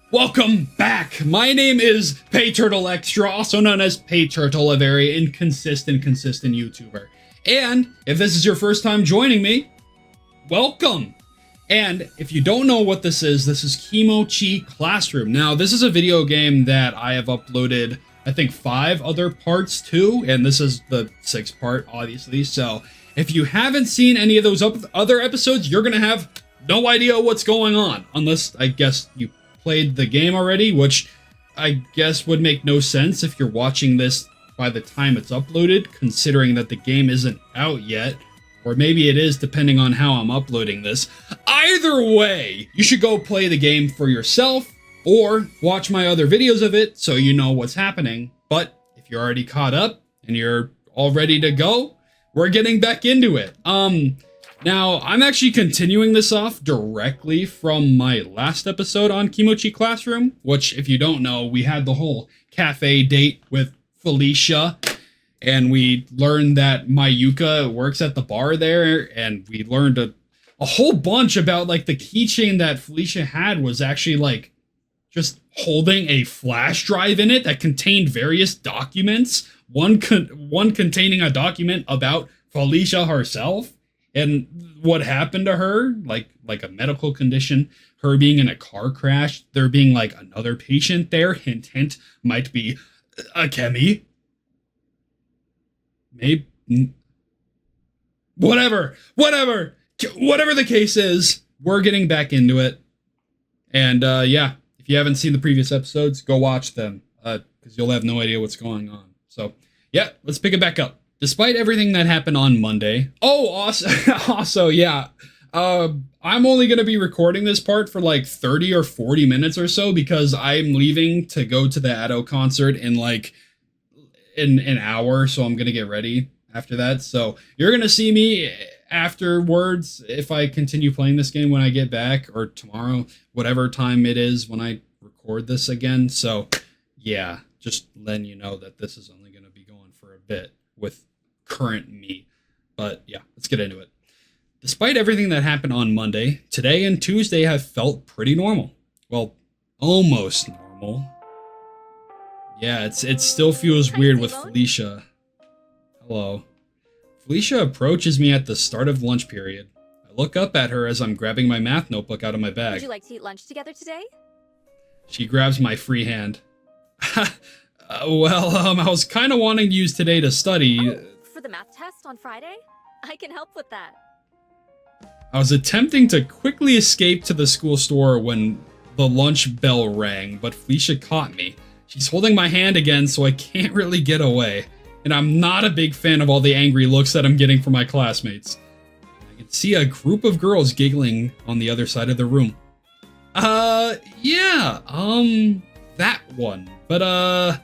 Welcome back! My name is Peyturtle Extra, also known as Peyturtle, a very consistent YouTuber. And if this is your first time joining me, welcome! And if you don't know what this is Kimochii Classroom. Now, this is a video game that I have uploaded, I think, 5 other parts to, and this is the 6th part, obviously. So, if you haven't seen any of those other episodes, you're gonna have no idea what's going on, unless, I guess, you played the game already, which I guess would make no sense if you're watching this by the time it's uploaded, considering that the game isn't out yet, or maybe it is depending on how I'm uploading this. Either way, you should go play the game for yourself, or watch my other videos of it so you know what's happening. But if you're already caught up and you're all ready to go, we're getting back into it. Now, I'm actually continuing this off directly from my last episode on Kimochii Classroom, which, if you don't know, we had the whole cafe date with Felicia, and we learned that Mayuka works at the bar there, and we learned a whole bunch about, like, the keychain that Felicia had was actually, like, just holding a flash drive in it that contained various documents, one containing a document about Felicia herself, and what happened to her, like a medical condition, her being in a car crash, there being like another patient there, hint, hint, might be akemi. Maybe, whatever the case is, we're getting back into it. And yeah, if you haven't seen the previous episodes, go watch them, because you'll have no idea what's going on. So yeah, let's pick it back up. Despite everything that happened on Monday. Oh, also, yeah. I'm only going to be recording this part for like 30 or 40 minutes or so because I'm leaving to go to the Addo concert in like an hour. So I'm going to get ready after that. So you're going to see me afterwards if I continue playing this game when I get back, or tomorrow, whatever time it is when I record this again. So yeah, just letting you know that this is only going to be going for a bit with current me. But yeah, let's get into it. Despite everything that happened on Monday, today and Tuesday have felt pretty normal. Well, almost normal. Yeah, it still feels weird with Felicia. Hello. Felicia approaches me at the start of lunch period. I look up at her as I'm grabbing my math notebook out of my bag. Would you like to eat lunch together today? She grabs my free hand. I was kind of wanting to use today to study. Oh, for the math test on Friday? I can help with that. I was attempting to quickly escape to the school store when the lunch bell rang, but Felicia caught me. She's holding my hand again, so I can't really get away. And I'm not a big fan of all the angry looks that I'm getting from my classmates. I can see a group of girls giggling on the other side of the room. Yeah, that one. But,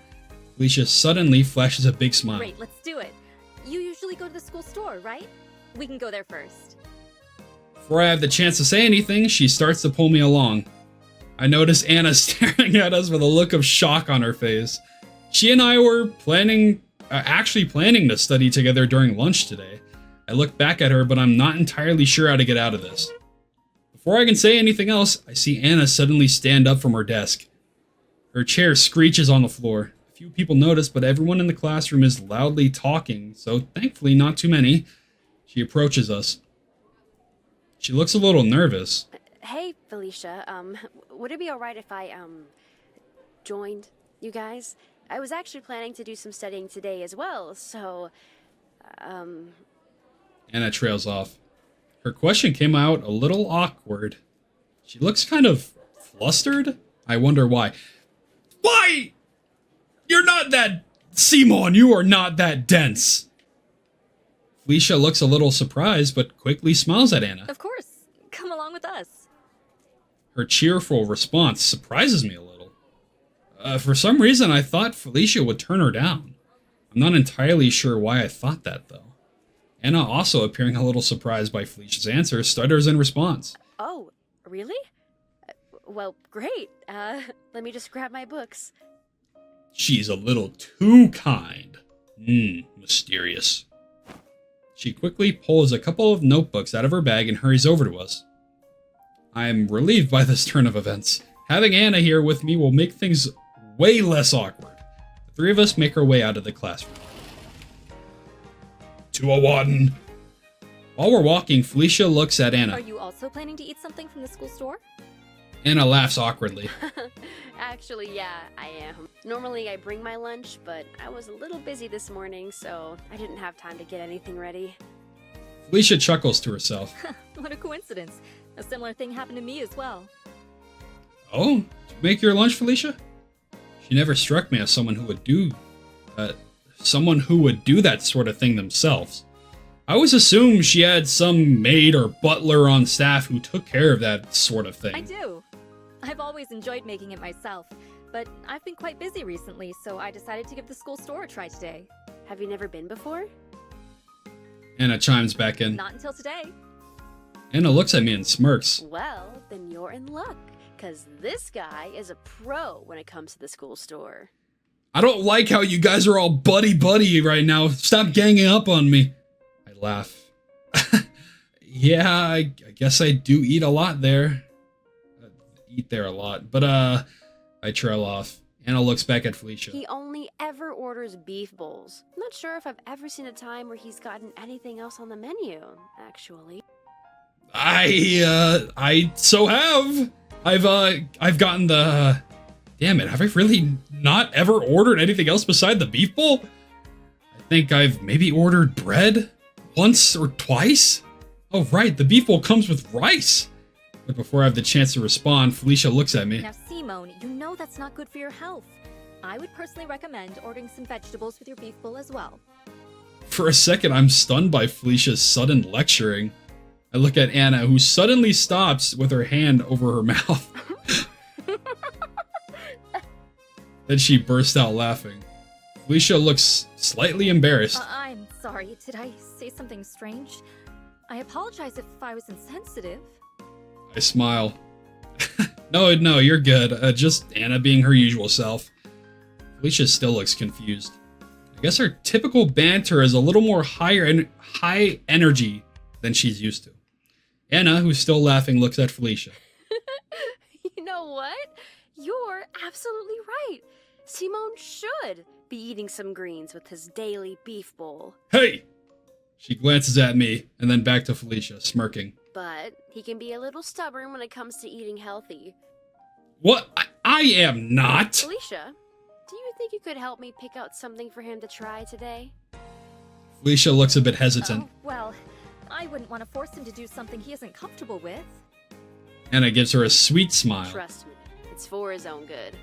Felicia suddenly flashes a big smile. Great, let's do it. You usually go to the school store, right? We can go there first. Before I have the chance to say anything, she starts to pull me along. I notice Anna staring at us with a look of shock on her face. She and I were actually planning to study together during lunch today. I look back at her, but I'm not entirely sure how to get out of this. Before I can say anything else, I see Anna suddenly stand up from her desk. Her chair screeches on the floor. Few people notice, but everyone in the classroom is loudly talking, so thankfully not too many. She approaches us. She looks a little nervous. Hey, Felicia, would it be alright if I, joined you guys? I was actually planning to do some studying today as well, so, Anna trails off. Her question came out a little awkward. She looks kind of flustered. I wonder why. Why? You're not that... Simon, you are not that dense. Felicia looks a little surprised, but quickly smiles at Anna. of course. Come along with us. Her cheerful response surprises me a little. For some reason, I thought Felicia would turn her down. I'm not entirely sure why I thought that, though. Anna, also appearing a little surprised by Felicia's answer, stutters in response. Oh, really? Well, great. Let me just grab my books. She's a little too kind. Mysterious. She quickly pulls a couple of notebooks out of her bag and hurries over to us. I am relieved by this turn of events. Having Anna here with me will make things way less awkward. The three of us make our way out of the classroom. 201. While we're walking, Felicia looks at Anna. Are you also planning to eat something from the school store? Anna laughs awkwardly. Actually, yeah, I am. Normally I bring my lunch, but I was a little busy this morning, so I didn't have time to get anything ready. Felicia chuckles to herself. What a coincidence. A similar thing happened to me as well. Oh, did you make your lunch, Felicia? She never struck me as someone who would do that sort of thing themselves. I always assumed she had some maid or butler on staff who took care of that sort of thing. I do. I've always enjoyed making it myself, but I've been quite busy recently, so I decided to give the school store a try today. Have you never been before? Anna chimes back in. Not until today. Anna looks at me and smirks. Well, then you're in luck, because this guy is a pro when it comes to the school store. I don't like how you guys are all buddy-buddy right now. Stop ganging up on me. I laugh. Yeah, I guess I do eat a lot there. Eat there a lot. But, I trail off. Anna looks back at Felicia. He only ever orders beef bowls. I'm not sure if I've ever seen a time where he's gotten anything else on the menu, actually. I so have. I've gotten the... Damn it, have I really not ever ordered anything else beside the beef bowl? I think I've maybe ordered bread once or twice. Oh, right, the beef bowl comes with rice. But before I have the chance to respond, Felicia looks at me. Now, Simone, you know that's not good for your health. I would personally recommend ordering some vegetables with your beef bowl as well. For a second, I'm stunned by Felicia's sudden lecturing. I look at Anna, who suddenly stops with her hand over her mouth. Then she bursts out laughing. Felicia looks slightly embarrassed. I'm sorry, did I say something strange? I apologize if I was insensitive. I smile. No, you're good. Just Anna being her usual self. Felicia still looks confused. I guess her typical banter is a little more high energy than she's used to. Anna, who's still laughing, looks at Felicia. You know what? You're absolutely right. Simone should be eating some greens with his daily beef bowl. Hey! She glances at me, and then back to Felicia, smirking. But he can be a little stubborn when it comes to eating healthy. What? I am not! Felicia, do you think you could help me pick out something for him to try today? Felicia looks a bit hesitant. Oh, well, I wouldn't want to force him to do something he isn't comfortable with. Anna gives her a sweet smile. Trust me, it's for his own good.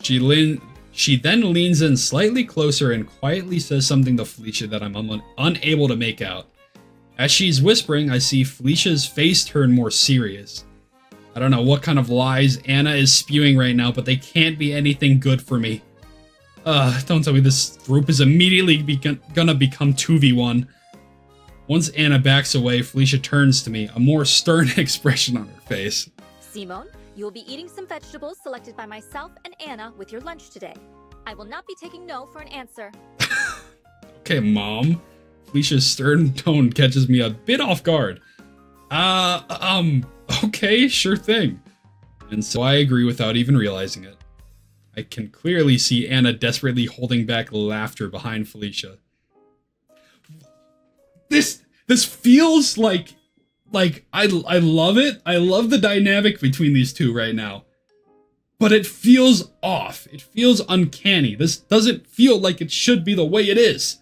She then leans in slightly closer and quietly says something to Felicia that I'm unable to make out. As she's whispering, I see Felicia's face turn more serious. I don't know what kind of lies Anna is spewing right now, but they can't be anything good for me. Don't tell me this group is immediately gonna become 2v1. Once Anna backs away, Felicia turns to me, a more stern expression on her face. Simone, you will be eating some vegetables selected by myself and Anna with your lunch today. I will not be taking no for an answer. Okay, Mom. Felicia's stern tone catches me a bit off guard. Okay, sure thing. And so I agree without even realizing it. I can clearly see Anna desperately holding back laughter behind Felicia. This feels like I love it. I love the dynamic between these two right now. But it feels off. It feels uncanny. This doesn't feel like it should be the way it is.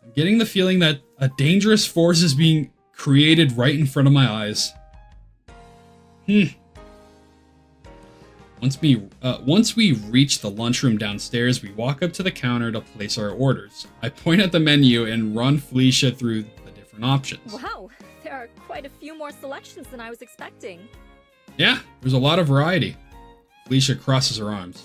I'm getting the feeling that a dangerous force is being created right in front of my eyes. Once we reach the lunchroom downstairs, we walk up to the counter to place our orders. I point at the menu and run Felicia through the different options. Wow, there are quite a few more selections than I was expecting. Yeah, there's a lot of variety. Felicia crosses her arms.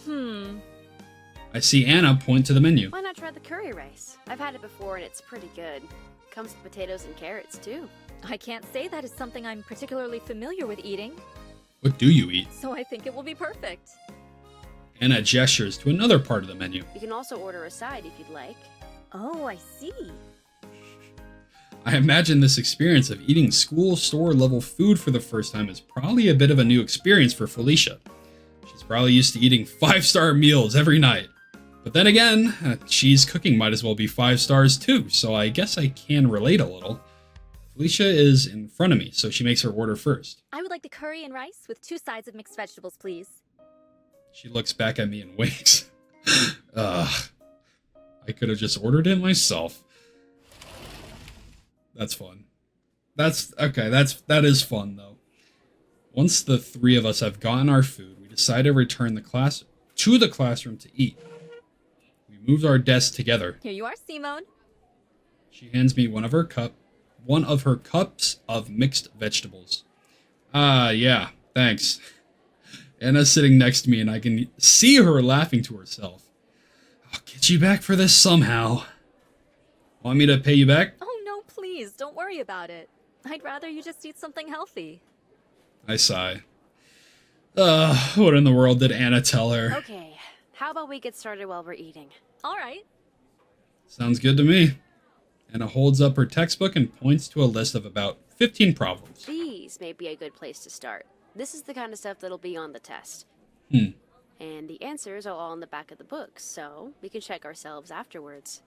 I see Anna point to the menu. Why not try the curry rice? I've had it before and it's pretty good. Comes with potatoes and carrots too. I can't say that is something I'm particularly familiar with eating. What do you eat? So I think it will be perfect. Anna gestures to another part of the menu. You can also order a side if you'd like. Oh, I see. I imagine this experience of eating school store level food for the first time is probably a bit of a new experience for Felicia. She's probably used to eating 5-star meals every night. But then again, she's cooking might as well be 5 stars too, so I guess I can relate a little. Felicia is in front of me, so she makes her order first. I would like the curry and rice with 2 sides of mixed vegetables, please. She looks back at me and winks. I could have just ordered it myself. That's fun. That is fun though. Once the 3 of us have gotten our food, we decide to return to the classroom to eat. We moved our desks together. Here you are, Simone. She hands me one of her cups of mixed vegetables. Yeah, thanks. Anna's sitting next to me and I can see her laughing to herself. I'll get you back for this somehow. Want me to pay you back? Oh no, please, don't worry about it. I'd rather you just eat something healthy. I sigh. What in the world did Anna tell her? Okay, how about we get started while we're eating? All right. Sounds good to me. Anna holds up her textbook and points to a list of about 15 problems. These may be a good place to start. This is the kind of stuff that'll be on the test. And the answers are all in the back of the book, so we can check ourselves afterwards.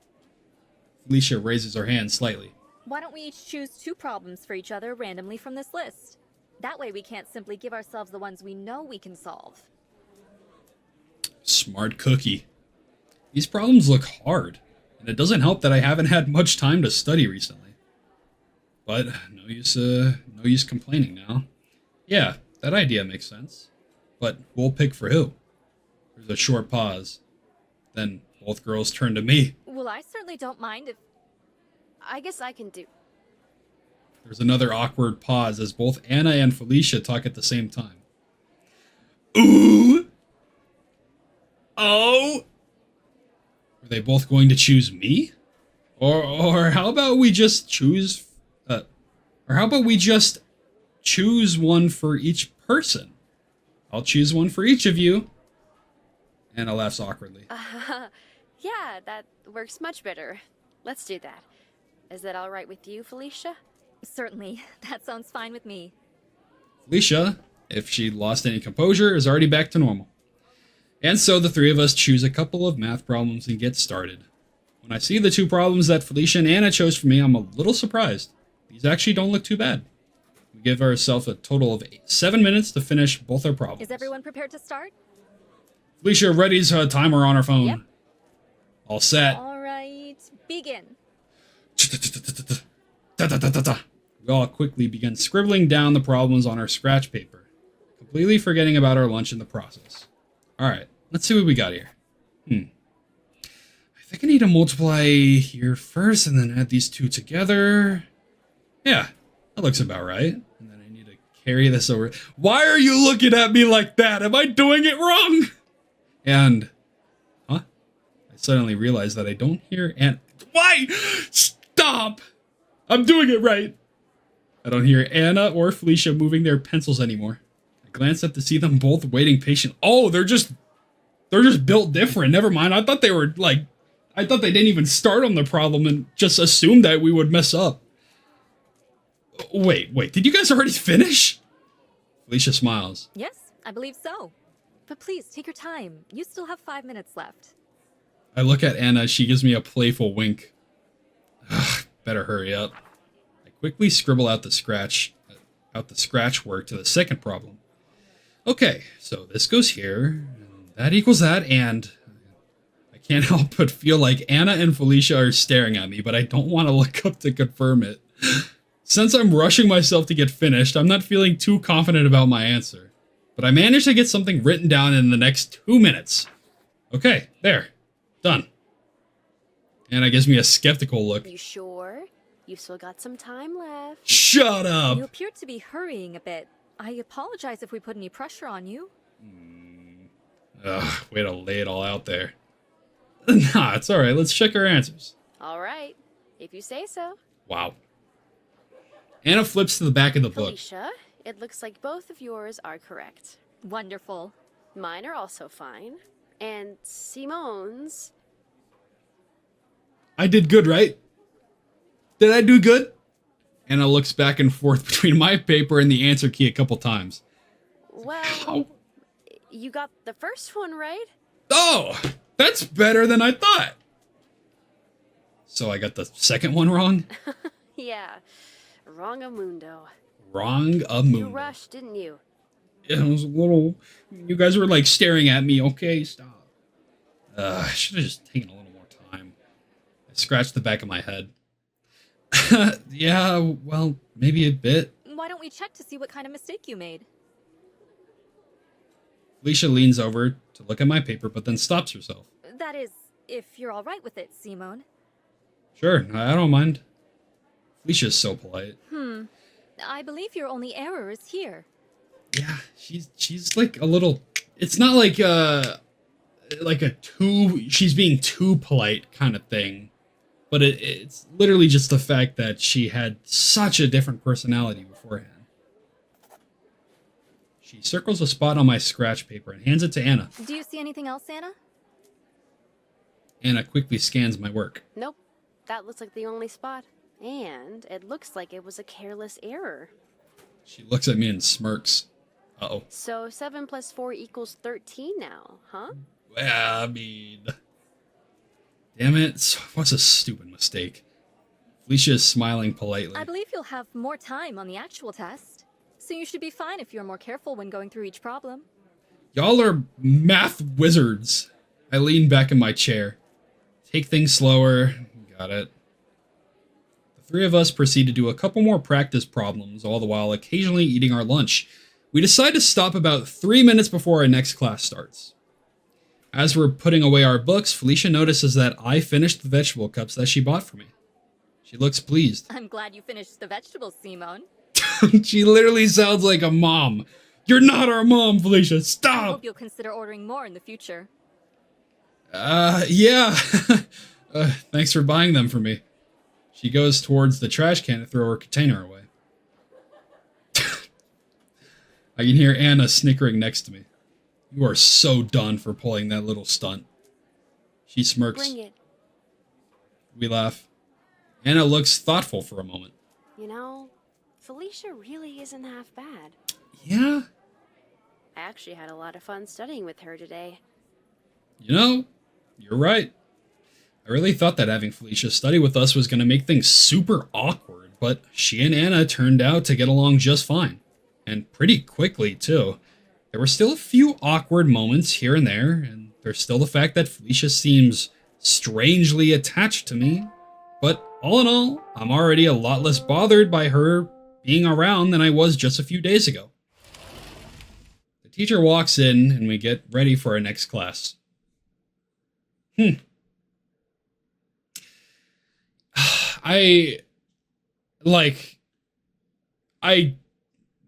Felicia raises her hand slightly. Why don't we each choose 2 problems for each other randomly from this list? That way we can't simply give ourselves the ones we know we can solve. Smart cookie. These problems look hard, and it doesn't help that I haven't had much time to study recently. But no use complaining now. Yeah, that idea makes sense. But we'll pick for who? There's a short pause. Then both girls turn to me. Well, I certainly don't mind if... I guess I can do. There's another awkward pause as both Anna and Felicia talk at the same time. Ooh! Oh! Are they both going to choose me? Or how about we just choose... or how about we just choose one for each person? I'll choose one for each of you. Anna laughs awkwardly. Yeah, that works much better. Let's do that. Is that all right with you, Felicia? Certainly. That sounds fine with me. Felicia, if she lost any composure, is already back to normal. And so the 3 of us choose a couple of math problems and get started. When I see the 2 problems that Felicia and Anna chose for me, I'm a little surprised. These actually don't look too bad. We give ourselves a total of 7 minutes to finish both our problems. Is everyone prepared to start? Felicia readies her timer on her phone. Yep. All set. All right, begin. We all quickly begin scribbling down the problems on our scratch paper, completely forgetting about our lunch in the process. Alright, let's see what we got here. I think I need to multiply here first and then add these 2 together. Yeah, that looks about right. And then I need to carry this over. Why are you looking at me like that? Am I doing it wrong? And, I suddenly realize that I don't hear Why? Stop! I'm doing it right. I don't hear Anna or Felicia moving their pencils anymore. I glance up to see them both waiting patiently. Oh, they're just built different. Never mind. I thought they didn't even start on the problem and just assumed that we would mess up. Wait, did you guys already finish? Felicia smiles. Yes, I believe so. But please, take your time. You still have 5 minutes left. I look at Anna. She gives me a playful wink. Ugh, better hurry up. I quickly scribble out the scratch work to the second problem. Okay, so this goes here, and that equals that, and I can't help but feel like Anna and Felicia are staring at me, but I don't want to look up to confirm it. Since I'm rushing myself to get finished, I'm not feeling too confident about my answer. But I managed to get something written down in the next 2 minutes. Okay, there. Done. Anna gives me a skeptical look. You sure? You've still got some time left. Shut up! You appear to be hurrying a bit. I apologize if we put any pressure on you. Ugh, way to lay it all out there. Nah, it's alright. Let's check our answers. All right, if you say so. Wow. Anna flips to the back of the book. Felicia, it looks like both of yours are correct. Wonderful. Mine are also fine. And Simone's... I did good, right? Did I do good? Anna looks back and forth between my paper and the answer key a couple times. Well, How? you got the first one right. Oh, that's better than I thought. So I got the second one wrong? Yeah, wrong-amundo. Wrong-amundo. You rushed, didn't you? It was a little... You guys were like staring at me. Okay, stop. I should have just taken a little more time. I scratched the back of my head. Yeah, well, maybe a bit. Why don't we check to see what kind of mistake you made? Felicia leans over to look at my paper, but then stops herself. That is, if you're all right with it, Simone. Sure, I don't mind. Felicia's so polite. I believe your only error is here. Yeah, she's like a little... It's not like a too... She's being too polite kind of thing. But it's literally just the fact that she had such a different personality beforehand. She circles a spot on my scratch paper and hands it to Anna. Do you see anything else, Anna? Anna quickly scans my work. Nope, that looks like the only spot. And it looks like it was a careless error. She looks at me and smirks. Uh-oh. So 7 plus 4 equals 13 now, huh? Well, I mean... Damn it, what's a stupid mistake? Felicia is smiling politely. I believe you'll have more time on the actual test. So you should be fine if you're more careful when going through each problem. Y'all are math wizards. I lean back in my chair. Take things slower. Got it. The three of us proceed to do a couple more practice problems, all the while occasionally eating our lunch. We decide to stop about 3 minutes before our next class starts. As we're putting away our books, Felicia notices that I finished the vegetable cups that she bought for me. She looks pleased. I'm glad you finished the vegetables, Simone. She literally sounds like a mom. You're not our mom, Felicia. I Stop! hope you'll consider ordering more in the future. Yeah. Thanks for buying them for me. She goes towards the trash can to throw her container away. I can hear Anna snickering next to me. You are so done for pulling that little stunt. She smirks. Bring it. We laugh. Anna looks thoughtful for a moment. You know, Felicia really isn't half bad. Yeah? I actually had a lot of fun studying with her today. You know, you're right. I really thought that having Felicia study with us was going to make things super awkward, but she and Anna turned out to get along just fine. And pretty quickly, too. There were still a few awkward moments here and there, and there's still the fact that Felicia seems strangely attached to me. But all in all, I'm already a lot less bothered by her being around than I was just a few days ago. The teacher walks in, and we get ready for our next class. I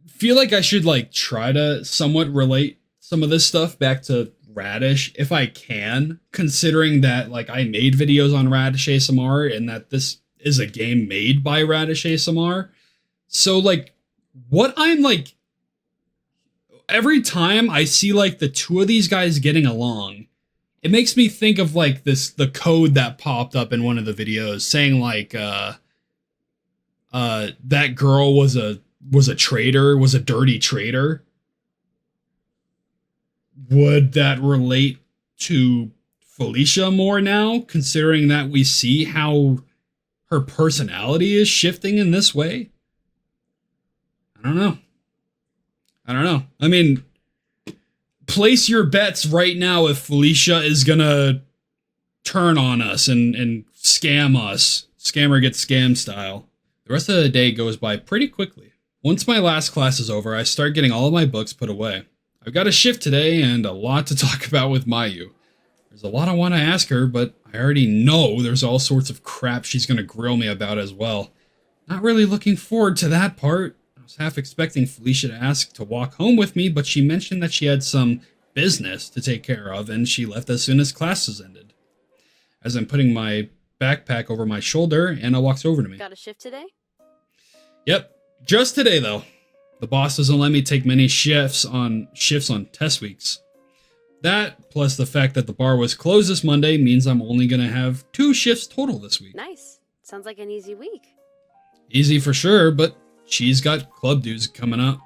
feel like I should try to somewhat relate some of this stuff back to Radish if I can, considering that I made videos on Radish ASMR and that this is a game made by Radish ASMR. So what I'm every time I see the two of these guys getting along, it makes me think of the code that popped up in one of the videos saying that girl was a traitor, was a dirty traitor. Would that relate to Felicia more now, considering that we see how her personality is shifting in this way? I don't know. I mean, place your bets right now if Felicia is gonna turn on us and scam us. Scammer gets scammed style. The rest of the day goes by pretty quickly. Once my last class is over, I start getting all of my books put away. I've got a shift today and a lot to talk about with Mayu. There's a lot I want to ask her, but I already know there's all sorts of crap she's going to grill me about as well. Not really looking forward to that part. I was half expecting Felicia to ask to walk home with me, but she mentioned that she had some business to take care of and she left as soon as classes ended. As I'm putting my backpack over my shoulder, Anna walks over to me. Got a shift today? Yep. Just today, though. The boss doesn't let me take many shifts on test weeks. That, plus the fact that the bar was closed this Monday, means I'm only going to have 2 shifts total this week. Nice. Sounds like an easy week. Easy for sure, but she's got club dues coming up.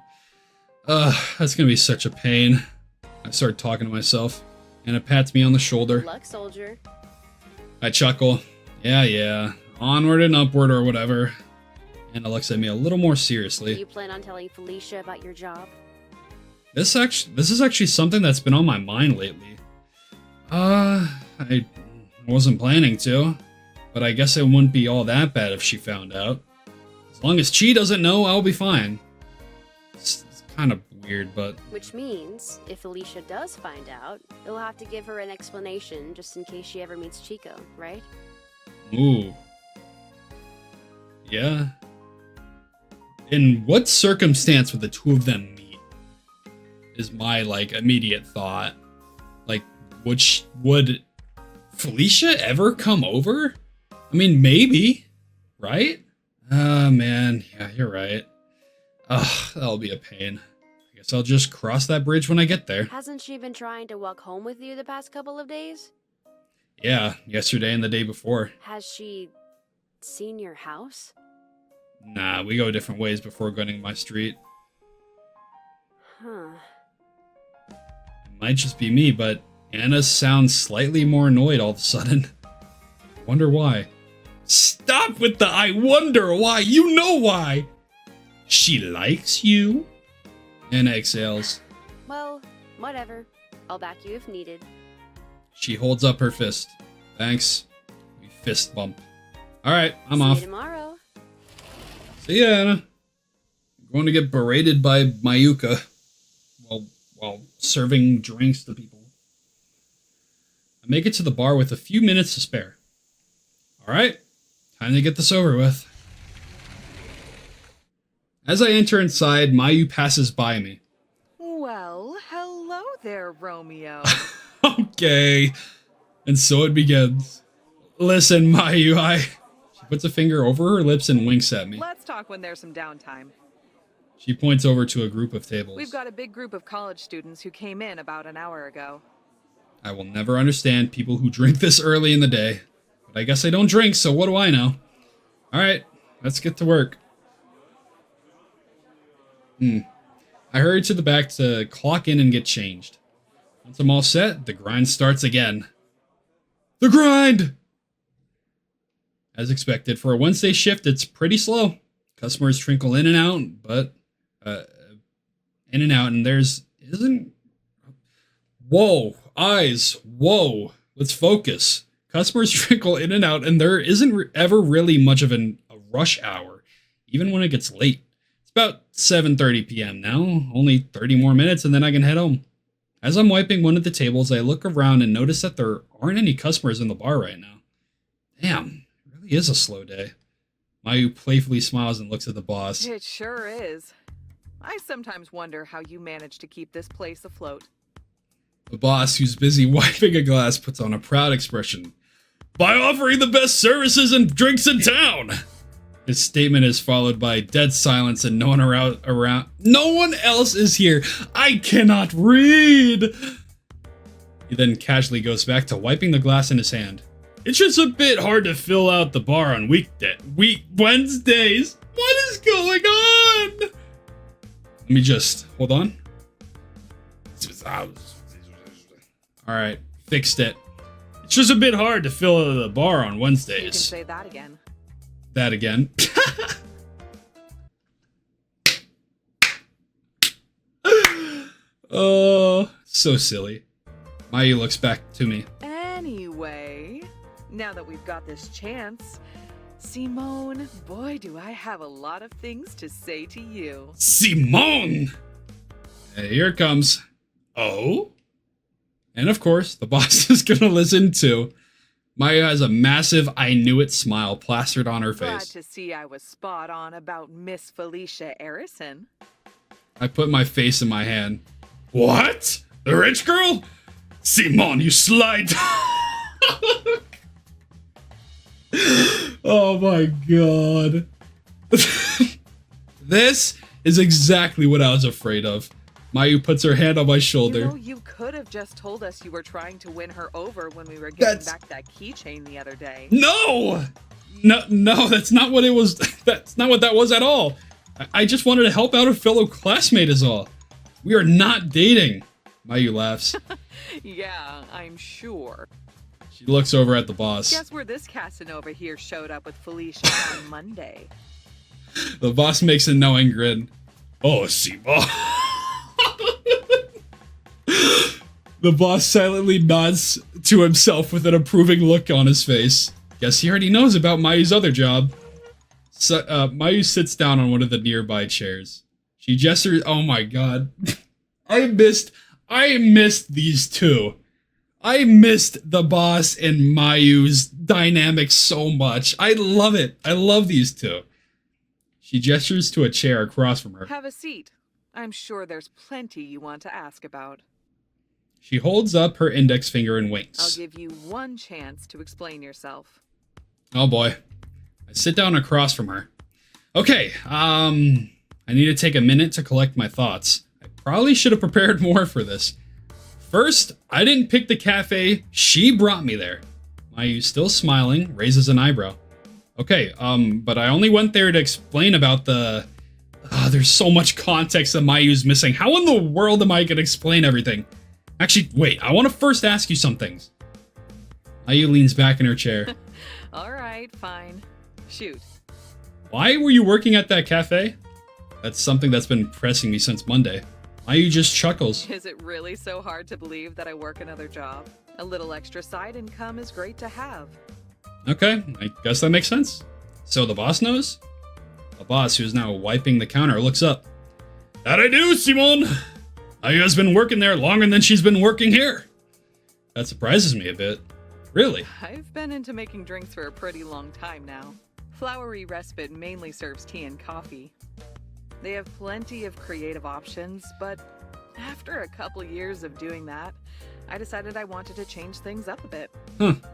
That's gonna be such a pain. I start talking to myself, and it pats me on the shoulder. Good luck, soldier. I chuckle. Yeah. Onward and upward or whatever. Anna looks at me a little more Do seriously. you plan on telling Felicia about your job? This is actually something that's been on my mind lately. I wasn't planning to, but I guess it wouldn't be all that bad if she found out. As long as Chi doesn't know, I'll be fine. It's kind of weird, but... Which means, if Felicia does find out, you'll have to give her an explanation just in case she ever meets Chico, right? Ooh. Yeah. In what circumstance would the two of them meet? Is my, immediate thought. Would Felicia ever come over? I mean, maybe, right? Man, yeah, you're right. That'll be a pain. I guess I'll just cross that bridge when I get there. Hasn't she been trying to walk home with you the past couple of days? Yeah, yesterday and the day before. Has she seen your house? Nah, we go different ways before going to my street. Huh. It might just be me, but Anna sounds slightly more annoyed all of a sudden. Wonder why. Stop with the I wonder why. You know why. She likes you. Anna exhales. Well, whatever. I'll back you if needed. She holds up her fist. Thanks. We fist bump. Alright, I'm See off. you tomorrow. See ya, Anna. I'm going to get berated by Mayuka while serving drinks to people. I make it to the bar with a few minutes to spare. Alright, time to get this over with. As I enter inside, Mayu passes by me. Well, hello there, Romeo. Okay. And so it begins. Listen, Mayu, She puts a finger over her lips and winks at me. Let's talk when there's some downtime. She points over to a group of tables. We've got a big group of college students who came in about an hour ago. I will never understand people who drink this early in the day. But I guess I don't drink, so what do I know? Alright, let's get to work. I hurry to the back to clock in and get changed. Once I'm all set, the grind starts again. The grind! As expected, for a Wednesday shift, it's pretty slow. Customers trickle in and out, and there's isn't... Whoa, eyes, whoa, let's focus. Customers trickle in and out, and there isn't ever really much of a rush hour, even when it gets late. It's about 7:30 p.m. now, only 30 more minutes, and then I can head home. As I'm wiping one of the tables, I look around and notice that there aren't any customers in the bar right now. Damn, it really is a slow day. Mayu playfully smiles and looks at the boss. It sure is. I sometimes wonder how you manage to keep this place afloat. The boss, who's busy wiping a glass, puts on a proud expression. By offering the best services and drinks in town! His statement is followed by dead silence and no one around. No one else is here. I cannot read! He then casually goes back to wiping the glass in his hand. It's just a bit hard to fill out the bar on Wednesdays. What is going on? Let me just, hold on. Alright, fixed it. It's just a bit hard to fill out the bar on You Wednesdays. can say that again. That again. Oh, so silly. Mayu looks back to me. Anyway, now that we've got this chance, Simone, boy, do I have a lot of things to say to you. Simone! Here it comes. Oh? And of course, the boss is gonna listen too. Maya has a massive I knew it smile plastered on her Glad face. to see I was spot on about Miss Felicia Arison. I put my face in my hand. What? The rich girl? Simone, you sly dog! Oh my god. This is exactly what I was afraid of. Mayu puts her hand on my shoulder. You know, you could have just told us you were trying to win her over when we were getting back that keychain the other day. No! No, that's not what it was. That's not what that was at all. I just wanted to help out a fellow classmate is all. We are not dating. Mayu laughs. Yeah, I'm sure. She looks over at the boss. Guess where this Casanova here showed up with Felicia on Monday. The boss makes a knowing grin. Oh, Sima. The boss silently nods to himself with an approving look on his face. Guess he already knows about Mayu's other job. So, Mayu sits down on one of the nearby chairs. She gestures. Oh my god. I missed these two. I missed the boss and Mayu's dynamic so much. I love it. I love these two. She gestures to a chair across from her. Have a seat. I'm sure there's plenty you want to ask about. She holds up her index finger and winks. I'll give you one chance to explain yourself. Oh boy. I sit down across from her. Okay, I need to take a minute to collect my thoughts. I probably should have prepared more for this. First, I didn't pick the cafe, she brought me there. Mayu, still smiling, raises an eyebrow. Okay, but I only went there to explain about the... there's so much context that Mayu's missing. How in the world am I gonna explain everything? Actually, wait, I want to first ask you some things. Mayu leans back in her chair. Alright, fine. Shoot. Why were you working at that cafe? That's something that's been pressing me since Monday. Mayu just chuckles. Is it really so hard to believe that I work another job? A little extra side income is great to have. Okay, I guess that makes sense. So the boss knows? The boss, who's now wiping the counter, looks up. That I do, Simon! Mayu has been working there longer than she's been working here. That surprises me a bit. Really? I've been into making drinks for a pretty long time now. Flowery Respite mainly serves tea and coffee. They have plenty of creative options, but after a couple years of doing that, I decided I wanted to change things up a bit.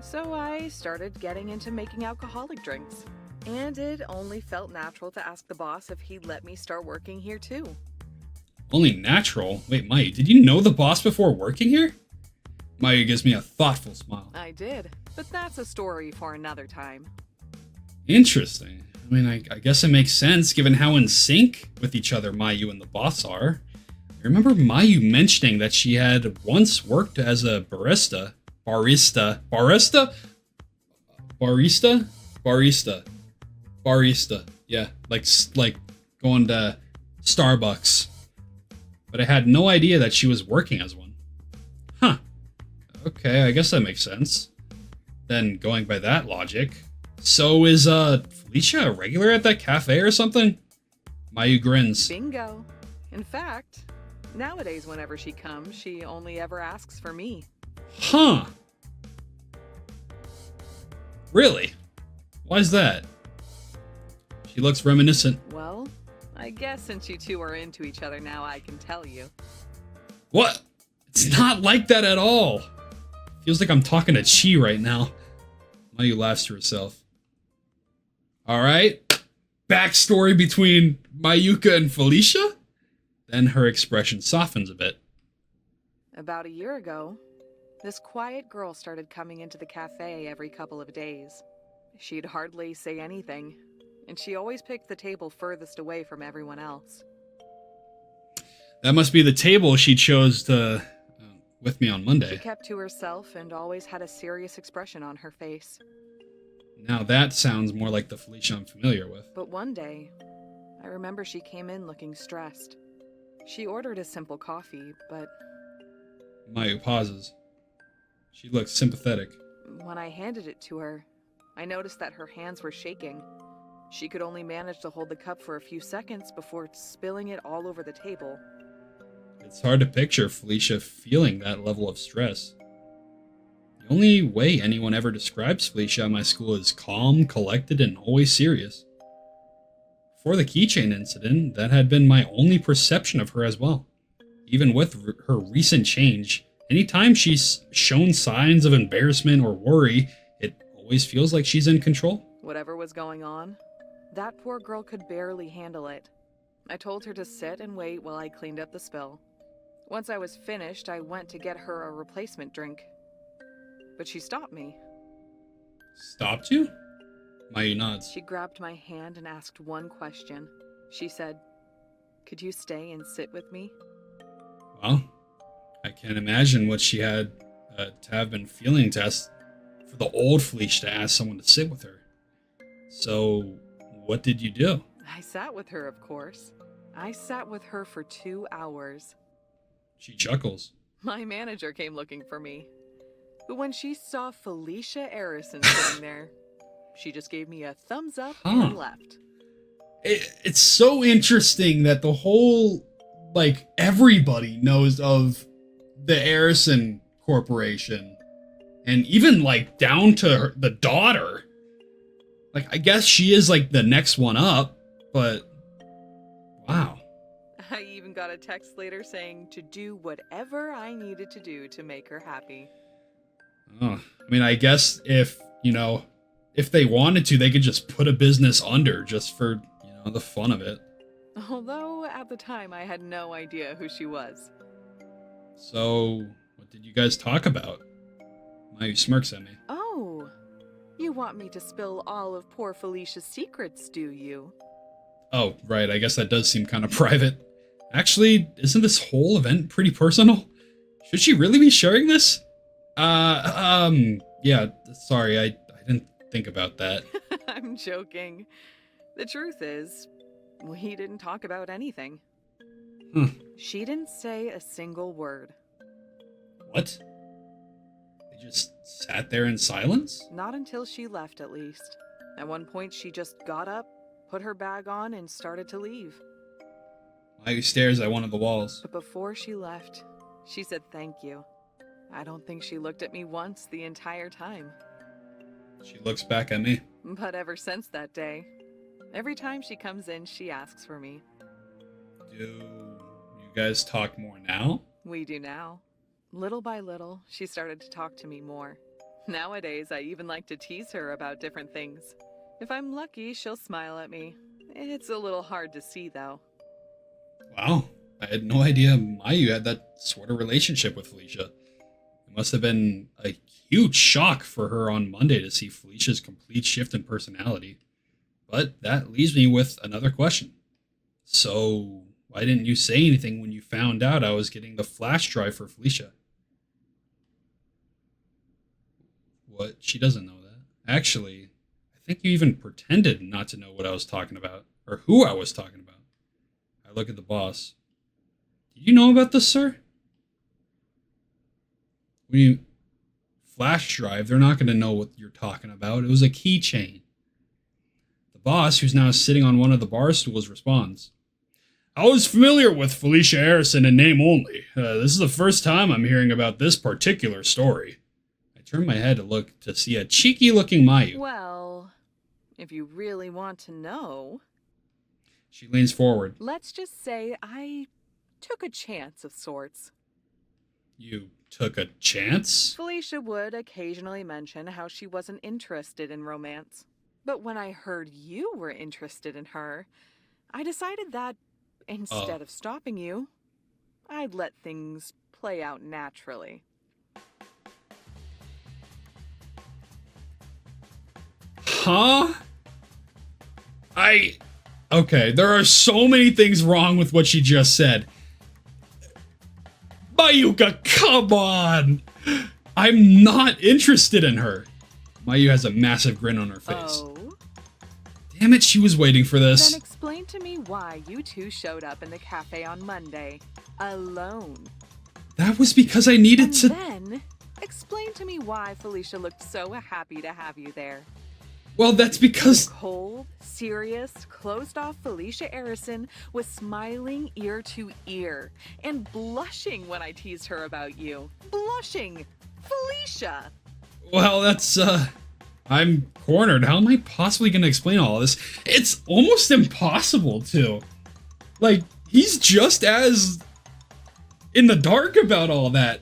So I started getting into making alcoholic drinks. And it only felt natural to ask the boss if he'd let me start working here too. Only natural? Wait, Mayu, did you know the boss before working here? Mayu gives me a thoughtful smile. I did, but that's a story for another time. Interesting. I mean, I guess it makes sense given how in sync with each other Mayu and the boss are. I remember Mayu mentioning that she had once worked as a barista. Yeah, like going to Starbucks. But I had no idea that she was working as one. Huh. Okay, I guess that makes sense. Then going by that logic, so is Felicia a regular at that cafe or something? Mayu grins. Bingo. In fact, nowadays whenever she comes, she only ever asks for me. Huh. Really? Why's that? She looks reminiscent. Well, I guess since you two are into each other now, I can tell you. What? It's not like that at all. Feels like I'm talking to Chi right now. Mayu laughs to herself. Alright. Backstory between Mayuka and Felicia? Then her expression softens a bit. About a year ago, this quiet girl started coming into the cafe every couple of days. She'd hardly say anything, and she always picked the table furthest away from everyone else. That must be the table she chose to with me on Monday. She kept to herself and always had a serious expression on her face. Now that sounds more like the Felicia I'm familiar with. But one day, I remember she came in looking stressed. She ordered a simple coffee, but... Mayu pauses. She looks sympathetic. When I handed it to her, I noticed that her hands were shaking. She could only manage to hold the cup for a few seconds before spilling it all over the table. It's hard to picture Felicia feeling that level of stress. The only way anyone ever describes Felicia at my school is calm, collected, and always serious. Before the keychain incident, that had been my only perception of her as well. Even with her recent change, anytime she's shown signs of embarrassment or worry, it always feels like she's in control. Whatever was going on, that poor girl could barely handle it. I told her to sit and wait while I cleaned up the spill. Once I was finished, I went to get her a replacement drink. But she stopped me. Stopped you? Mayu nods. She grabbed my hand and asked one question. She said, "Could you stay and sit with me?" Well, I can't imagine what she had to have been feeling to ask for the old Felicia to ask someone to sit with her. So, what did you do? I sat with her, of course. I sat with her for 2 hours. She chuckles. My manager came looking for me. But when she saw Felicia Arison sitting there, she just gave me a thumbs up and left. It's so interesting that the whole, like, everybody knows of the Arison Corporation. And even, like, down to the daughter. Like, I guess she is, like, the next one up, but wow. I even got a text later saying to do whatever I needed to do to make her happy. Oh, I mean, I guess if they wanted to, they could just put a business under just for, the fun of it. Although, at the time, I had no idea who she was. So, what did you guys talk about? Mayu smirks at me. Oh, you want me to spill all of poor Felicia's secrets, do you? Oh, right, I guess that does seem kind of private. Actually, isn't this whole event pretty personal? Should she really be sharing this? Yeah, sorry, I didn't think about that. I'm joking. The truth is, we didn't talk about anything. She didn't say a single word. What? They just sat there in silence? Not until she left, at least. At one point, she just got up, put her bag on, and started to leave. Mayu stares at one of the walls. But before she left, she said thank you. I don't think she looked at me once the entire time. She looks back at me. But ever since that day, every time she comes in, she asks for me. Do you guys talk more now? We do now. Little by little, she started to talk to me more. Nowadays, I even like to tease her about different things. If I'm lucky, she'll smile at me. It's a little hard to see, though. Wow, I had no idea Mayu had that sort of relationship with Felicia. It must have been a huge shock for her on Monday to see Felicia's complete shift in personality. But that leaves me with another question. So, why didn't you say anything when you found out I was getting the flash drive for Felicia? What? She doesn't know that. Actually, I think you even pretended not to know what I was talking about, or who I was talking about. I look at the boss. Did you know about this, sir? When you flash drive, they're not going to know what you're talking about. It was a keychain. The boss, who's now sitting on one of the bar stools, responds. I was familiar with Felicia Arison in name only. This is the first time I'm hearing about this particular story. I turn my head to look to see a cheeky-looking Mayu. Well, if you really want to know... She leans forward. Let's just say I took a chance of sorts. You took a chance? Felicia would occasionally mention how she wasn't interested in romance. But when I heard you were interested in her, I decided that instead of stopping you, I'd let things play out naturally. Huh? Okay, there are so many things wrong with what she just said. Mayuka, come on! I'm not interested in her. Mayu has a massive grin on her face. Oh? Damn it, she was waiting for this. Then explain to me why you two showed up in the cafe on Monday, alone. That was because I needed to... Then, explain to me why Felicia looked so happy to have you there. Well, that's because... Cold, serious, closed-off Felicia Arison was smiling ear to ear and blushing when I teased her about you. Blushing! Felicia! Well, that's, I'm cornered. How am I possibly going to explain all of this? It's almost impossible to. Like, he's just as in the dark about all that.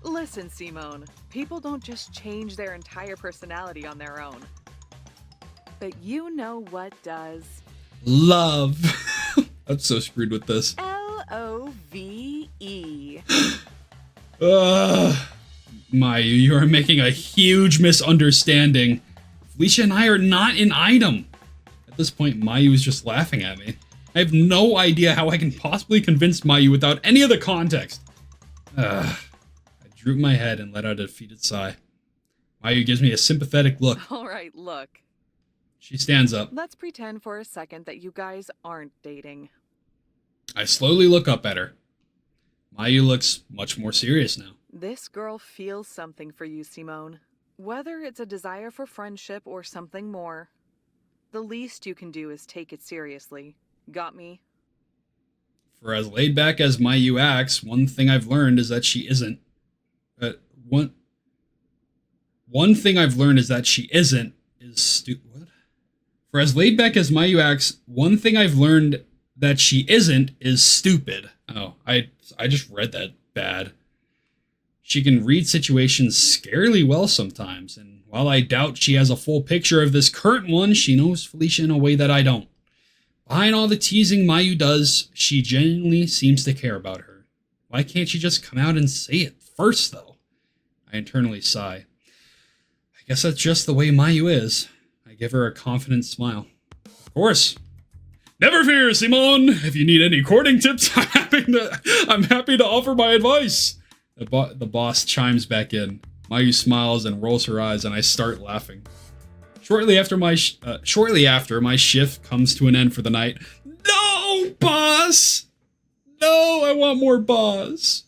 Listen, Simone, people don't just change their entire personality on their own. But you know what does? Love. I'm so screwed with this. L-O-V-E. Mayu, you are making a huge misunderstanding. Felicia and I are not an item. At this point, Mayu is just laughing at me. I have no idea how I can possibly convince Mayu without any of the context. I droop my head and let out a defeated sigh. Mayu gives me a sympathetic look. All right, look. She stands up. Let's pretend for a second that you guys aren't dating. I slowly look up at her. Mayu looks much more serious now. This girl feels something for you, Simone. Whether it's a desire for friendship or something more, the least you can do is take it seriously. Got me? For as laid back as Mayu acts, one thing I've learned is that she isn't. One thing I've learned is that she isn't is stupid. What? For as laid back as Mayu acts, one thing I've learned that she isn't is stupid. Oh, I just read that bad. She can read situations scarily well sometimes, and while I doubt she has a full picture of this current one, she knows Felicia in a way that I don't. Behind all the teasing Mayu does, she genuinely seems to care about her. Why can't she just come out and say it first, though? I internally sigh. I guess that's just the way Mayu is. I give her a confident smile. Of course. Never fear, Simone. If you need any courting tips, I'm happy to offer my advice. The boss chimes back in. Mayu smiles and rolls her eyes, and I start laughing. Shortly after, my shift comes to an end for the night. No, boss! No, I want more boss.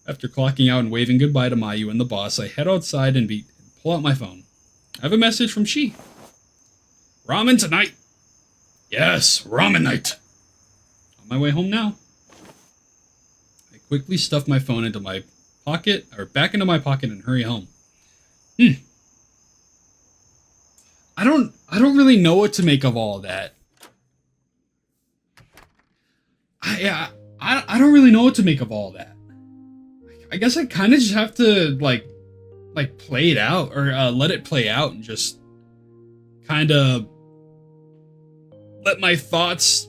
After clocking out and waving goodbye to Mayu and the boss, I head outside and pull out my phone. I have a message from Chi. Ramen tonight. Yes, ramen night. On my way home now. I quickly stuff my phone into my pocket, or back into my pocket, and hurry home. I don't really know what to make of all that. I don't really know what to make of all that. I guess I kind of just have to like play it out, or let it play out, and just kind of let my thoughts,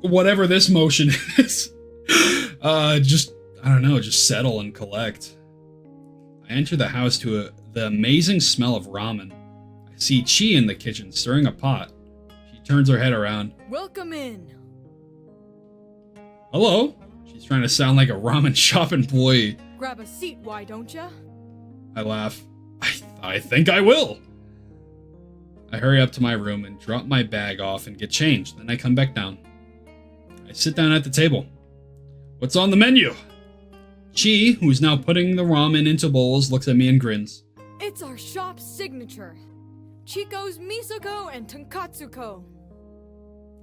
whatever this motion is, just settle and collect. I enter the house to the amazing smell of ramen. I see Chi in the kitchen stirring a pot. She turns her head around. Welcome in. Hello. She's trying to sound like a ramen shop employee. Grab a seat, why don't ya? I laugh. I think I will. I hurry up to my room and drop my bag off and get changed. Then I come back down. I sit down at the table. What's on the menu? Chi, who's now putting the ramen into bowls, looks at me and grins. It's our shop's signature. Chico's Misoko and Tonkatsuko.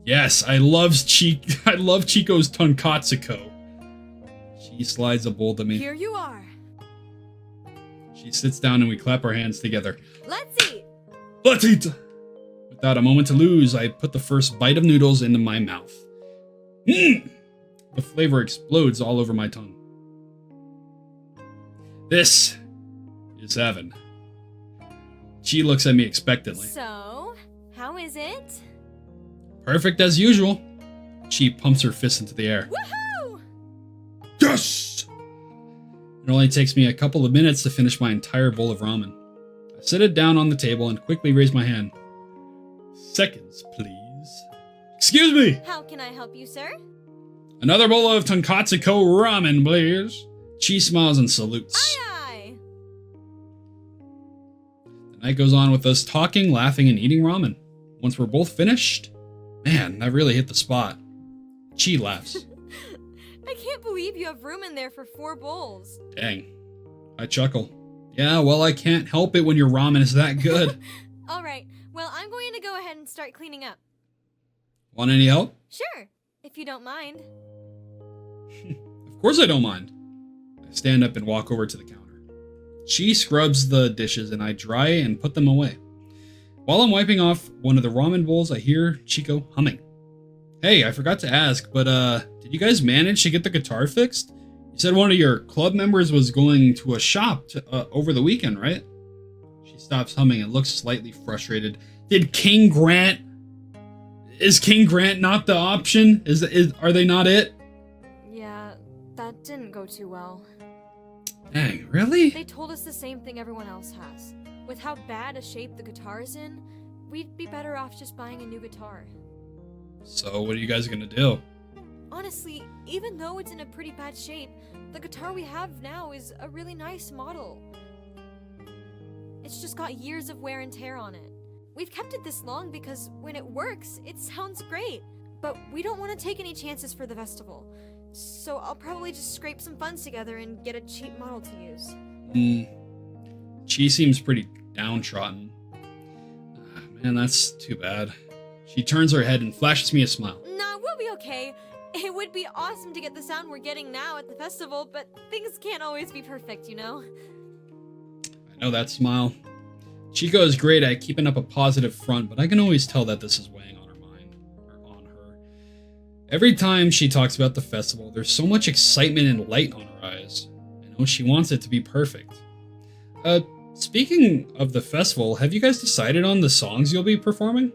Yes, I love Chico's Tonkatsuko. She slides a bowl to me. Here you are. She sits down and we clap our hands together. Let's eat. Let's eat! Without a moment to lose, I put the first bite of noodles into my mouth. The flavor explodes all over my tongue. This is heaven. She looks at me expectantly. So, how is it? Perfect as usual. She pumps her fist into the air. Woohoo! Yes! It only takes me a couple of minutes to finish my entire bowl of ramen. I set it down on the table and quickly raise my hand. Seconds, please. Excuse me! How can I help you, sir? Another bowl of Tonkatsuko ramen, please. Chi smiles and salutes. Aye, The night goes on with us talking, laughing, and eating ramen. Once we're both finished, man, that really hit the spot. Chi laughs. I can't believe you have room in there for 4 bowls. Dang. I chuckle. Yeah, well, I can't help it when your ramen is that good. All right, well, I'm going to go ahead and start cleaning up. Want any help? Sure, if you don't mind. Of course I don't mind. I stand up and walk over to the counter. She scrubs the dishes and I dry and put them away. While I'm wiping off one of the ramen bowls, I hear Chico humming. Hey, I forgot to ask, but did you guys manage to get the guitar fixed? You said one of your club members was going to a shop over the weekend, right? She stops humming and looks slightly frustrated. Is King Grant not the option? Are they not it? Yeah, that didn't go too well. Dang, really? They told us the same thing everyone else has. with how bad a shape the guitar's in, we'd be better off just buying a new guitar. So what are you guys gonna do? Honestly, even though it's in a pretty bad shape, the guitar we have now is a really nice model. It's just got years of wear and tear on it. We've kept it this long because when it works, it sounds great. But we don't want to take any chances for the festival. So I'll probably just scrape some funds together and get a cheap model to use. She seems pretty downtrodden. Man, that's too bad. She turns her head and flashes me a smile. Nah, we'll be okay. It would be awesome to get the sound we're getting now at the festival, but things can't always be perfect, you know? I know that smile. Chico is great at keeping up a positive front, but I can always tell that this is weighing on her mind, or on her. Every time she talks about the festival, there's so much excitement and light on her eyes. I know she wants it to be perfect. Speaking of the festival, have you guys decided on the songs you'll be performing?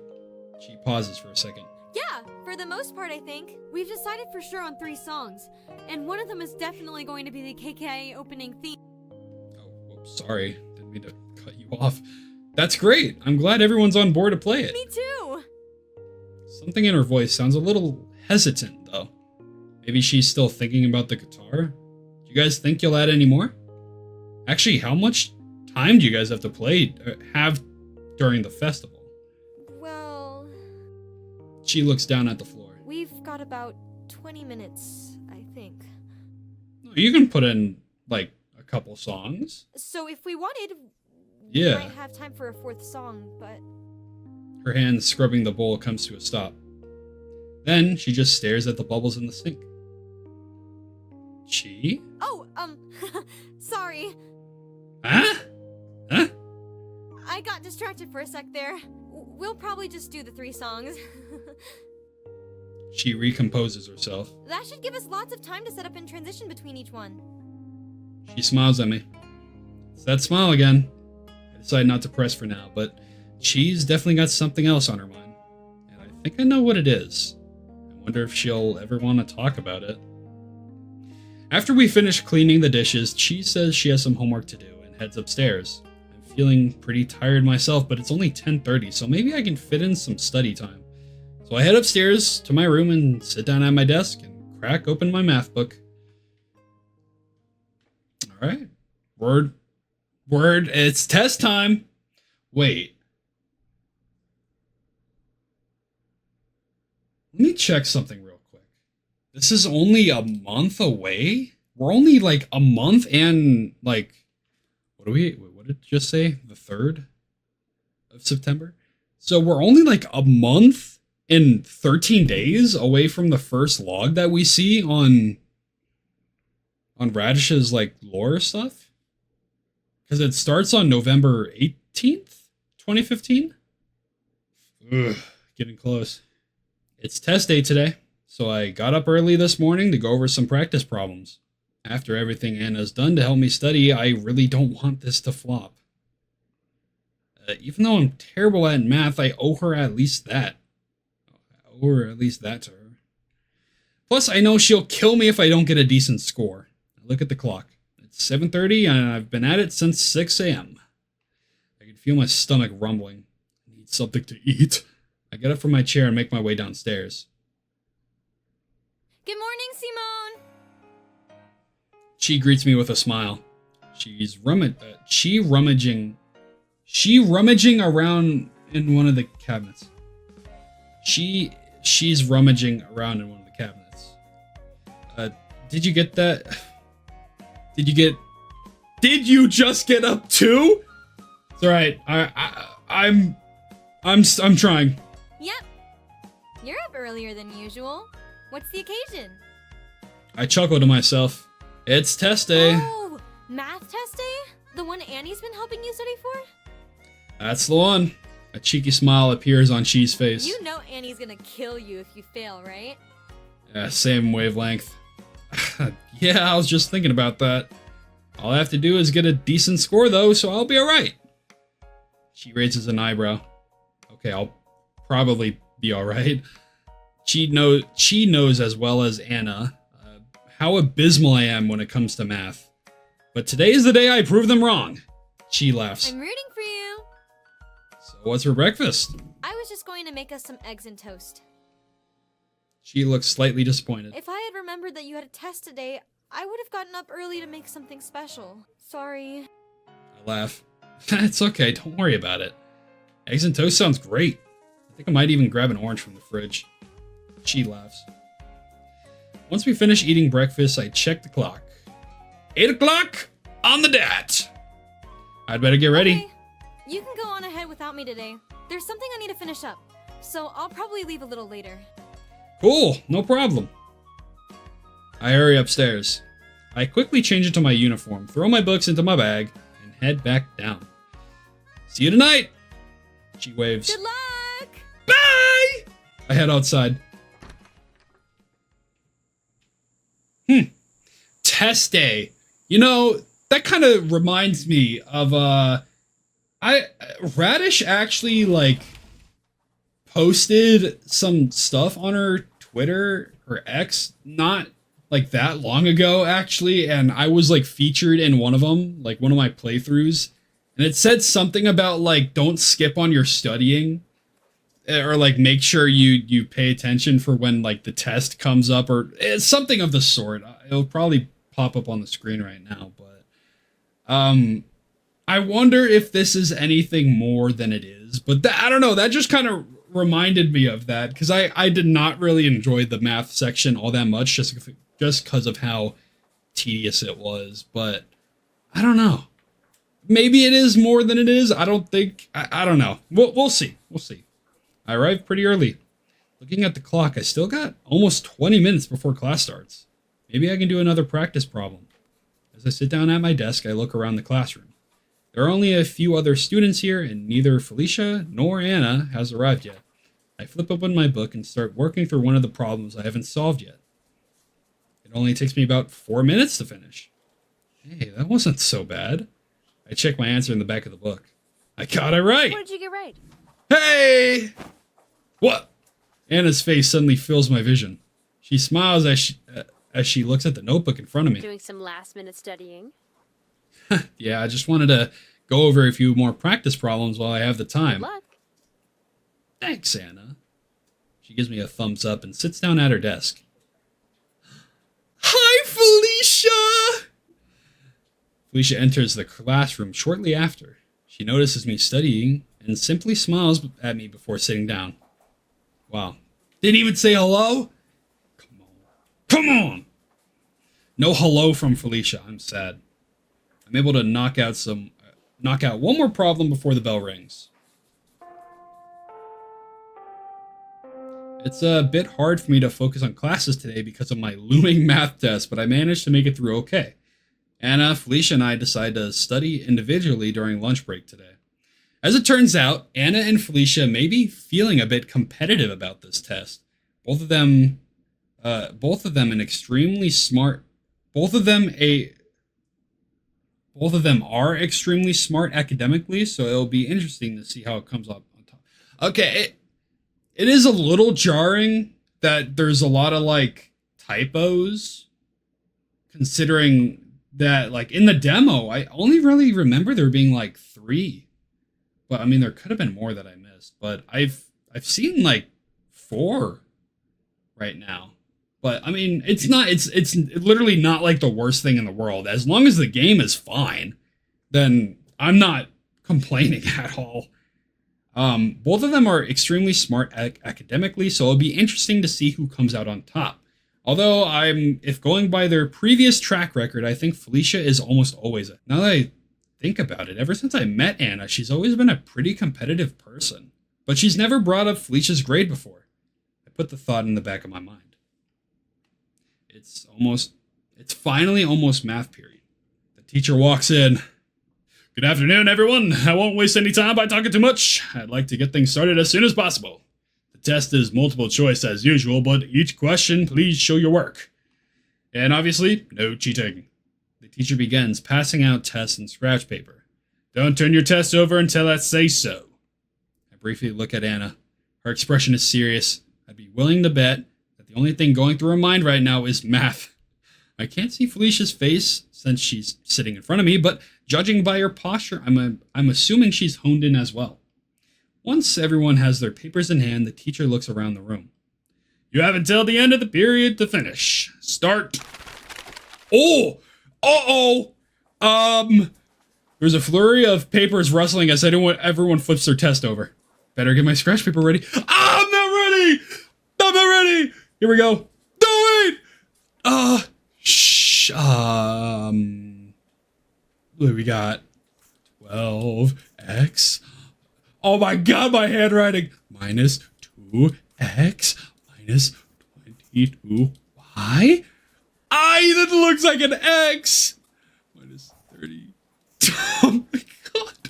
She pauses for a second. Yeah, for the most part, I think. We've decided for sure on 3 songs, and one of them is definitely going to be the KKA opening theme. Oh, whoops, sorry. Didn't mean to cut you off. That's great. I'm glad everyone's on board to play it. Me too! Something in her voice sounds a little hesitant, though. Maybe she's still thinking about the guitar? Do you guys think you'll add any more? Actually, how much time do you guys have to have during the festival? Well... She looks down at the floor. We've got about 20 minutes, I think. You can put in, like, a couple songs. So if we wanted, Yeah. we might have time for a 4th song, but... Her hand scrubbing the bowl comes to a stop. Then she just stares at the bubbles in the sink. She? Oh, sorry. Huh? Huh? I got distracted for a sec there. We'll probably just do the 3 songs. She recomposes herself. That should give us lots of time to set up and transition between each one. She smiles at me. It's that smile again. I decide not to press for now, but she's definitely got something else on her mind. And I think I know what it is. I wonder if she'll ever want to talk about it. After we finish cleaning the dishes, she says she has some homework to do and heads upstairs. I'm feeling pretty tired myself, but it's only 10:30, so maybe I can fit in some study time. So I head upstairs to my room and sit down at my desk and crack open my math book. Alright. Word, it's test time! Wait. Let me check something real quick. This is only a month away? We're only like a month and like... What did it just say? The 3rd of September? So we're only like a month and 13 days away from the first log that we see on Radish's like lore stuff, because it starts on November 18th, 2015. Ugh, getting close. It's test day today, so I got up early this morning to go over some practice problems. After everything Anna's done to help me study, I really don't want this to flop. Even though I'm terrible at math, I owe her at least that. Or at least that to her. Plus, I know she'll kill me if I don't get a decent score. Look at the clock. It's 7:30 and I've been at it since 6 a.m. I can feel my stomach rumbling. I need something to eat. I get up from my chair and make my way downstairs. Good morning, Simone! She greets me with a smile. She's rummaging around in one of the cabinets. She's rummaging around in one of the cabinets. Did you get that? Did you just get up too? It's alright. I'm trying. Yep. You're up earlier than usual. What's the occasion? I chuckle to myself. It's test day. Oh, math test day? The one Annie's been helping you study for? That's the one. A cheeky smile appears on She's face. You know Annie's gonna kill you if you fail, right? Yeah, same wavelength. Yeah, I was just thinking about that. All I have to do is get a decent score though, so I'll be alright. She raises an eyebrow. Okay, I'll probably be alright. She knows as well as Anna how abysmal I am when it comes to math. But today is the day I prove them wrong. She laughs. I'm rooting for you. What's for breakfast? I was just going to make us some eggs and toast. She looks slightly disappointed. If I had remembered that you had a test today, I would have gotten up early to make something special. Sorry. I laugh. It's okay, don't worry about it. Eggs and toast sounds great. I think I might even grab an orange from the fridge. She laughs. Once we finish eating breakfast, I check the clock. 8 o'clock on the dot. I'd better get ready. Okay. You can go on ahead without me today. There's something I need to finish up, so I'll probably leave a little later. Cool, no problem. I hurry upstairs. I quickly change into my uniform, throw my books into my bag, and head back down. See you tonight! She waves. Good luck! Bye! I head outside. Test day. You know, that kind of reminds me of, Radish actually, like, posted some stuff on her Twitter or X not like that long ago, actually, and I was like featured in one of them, like one of my playthroughs, and it said something about like don't skip on your studying, or like make sure you pay attention for when like the test comes up, or it's something of the sort. It'll probably pop up on the screen right now, but I wonder if this is anything more than it is. But I don't know, that just kind of reminded me of that, because I did not really enjoy the math section all that much, just because of how tedious it was. But I don't know, maybe it is more than it is. I don't think, I don't know. We'll see. I arrived pretty early. Looking at the clock, I still got almost 20 minutes before class starts. Maybe I can do another practice problem. As I sit down at my desk, I look around the classroom. There are only a few other students here, and neither Felicia nor Anna has arrived yet. I flip open my book and start working through one of the problems I haven't solved yet. It only takes me about 4 minutes to finish. Hey, that wasn't so bad. I check my answer in the back of the book. I got it right! What did you get right? Hey! What? Anna's face suddenly fills my vision. She smiles as she looks at the notebook in front of me. Doing some last-minute studying. Yeah, I just wanted to go over a few more practice problems while I have the time. Good luck. Thanks, Anna. She gives me a thumbs up and sits down at her desk. Hi, Felicia! Felicia enters the classroom shortly after. She notices me studying and simply smiles at me before sitting down. Wow. Didn't even say hello? Come on! No hello from Felicia. I'm sad. I'm able to knock out one more problem before the bell rings. It's a bit hard for me to focus on classes today because of my looming math test, but I managed to make it through okay. Anna, Felicia, and I decided to study individually during lunch break today. As it turns out, Anna and Felicia may be feeling a bit competitive about this test. Both of them are extremely smart academically, so it'll be interesting to see how it comes up on top. Okay, it is a little jarring that there's a lot of like typos, considering that like in the demo, I only really remember there being like 3. But I mean, there could have been more that I missed, but I've seen like 4 right now. But I mean, it's literally not like the worst thing in the world. As long as the game is fine, then I'm not complaining at all. Both of them are extremely smart academically, so it'll be interesting to see who comes out on top. Although if going by their previous track record, I think Felicia is almost always it. Now that I think about it, ever since I met Anna, she's always been a pretty competitive person. But she's never brought up Felicia's grade before. I put the thought in the back of my mind. It's finally almost math period. The teacher walks in. Good afternoon, everyone. I won't waste any time by talking too much. I'd like to get things started as soon as possible. The test is multiple choice as usual, but each question, please show your work. And obviously, no cheating. The teacher begins passing out tests and scratch paper. Don't turn your test over until I say so. I briefly look at Anna. Her expression is serious. I'd be willing to bet that the only thing going through her mind right now is math. I can't see Felicia's face since she's sitting in front of me, but judging by her posture, I'm assuming she's honed in as well. Once everyone has their papers in hand, the teacher looks around the room. You have until the end of the period to finish. Start. Oh! There's a flurry of papers rustling as everyone flips their test over. Better get my scratch paper ready. I'm not ready! I'm not ready! Here we go. No, wait! We got 12x. Oh my god, my handwriting. Minus 2x minus 22y. That looks like an x. Minus 30. Oh my god.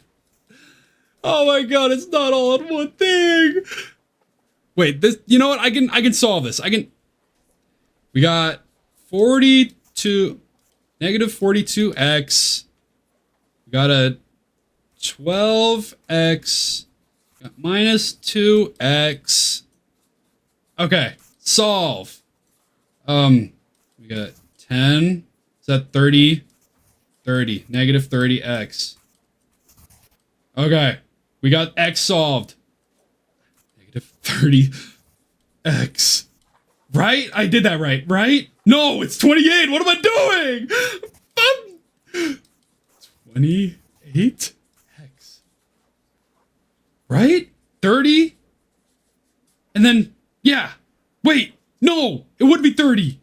Oh my god, it's not all in one thing. Wait, this, you know what? I can solve this. We got 42, negative 42x. We got a 12x minus 2x. Okay, solve. We got 10. Is that 30? 30. Negative 30x. Okay, we got x solved. Negative 30x. Right? I did that right? No, it's 28. What am I doing? 28x. Right? 30? And then, yeah. Wait, no, it would be 30.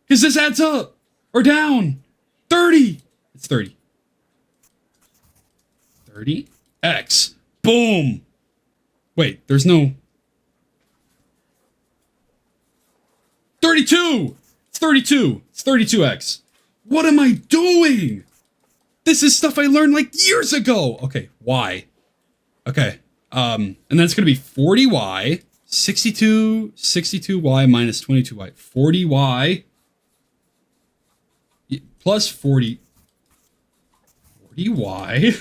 Because this adds up. Or down. 30. It's 30. 30x. Boom. Wait, there's no... 32! It's 32. It's 32x. What am I doing? This is stuff I learned like years ago. Okay, y. Okay. And then it's going to be 40y, 62y minus 22y. 40y plus 40. 40y.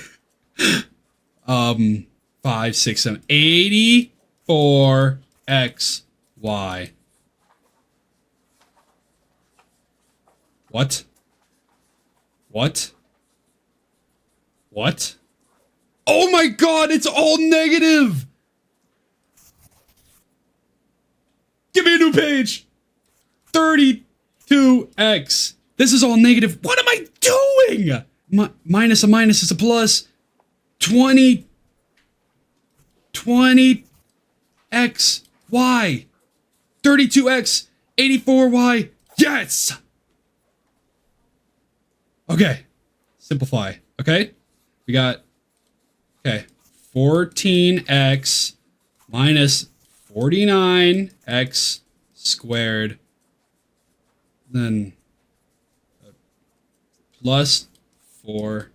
5, 6, 7, 84xy. What? Oh my god, it's all negative! Give me a new page! 32x. This is all negative. What am I doing? Minus a minus is a plus. 20x, y. 32x, 84y. Yes! Okay. Simplify. Okay? We got, okay, 14x minus 49x squared. Then plus 4.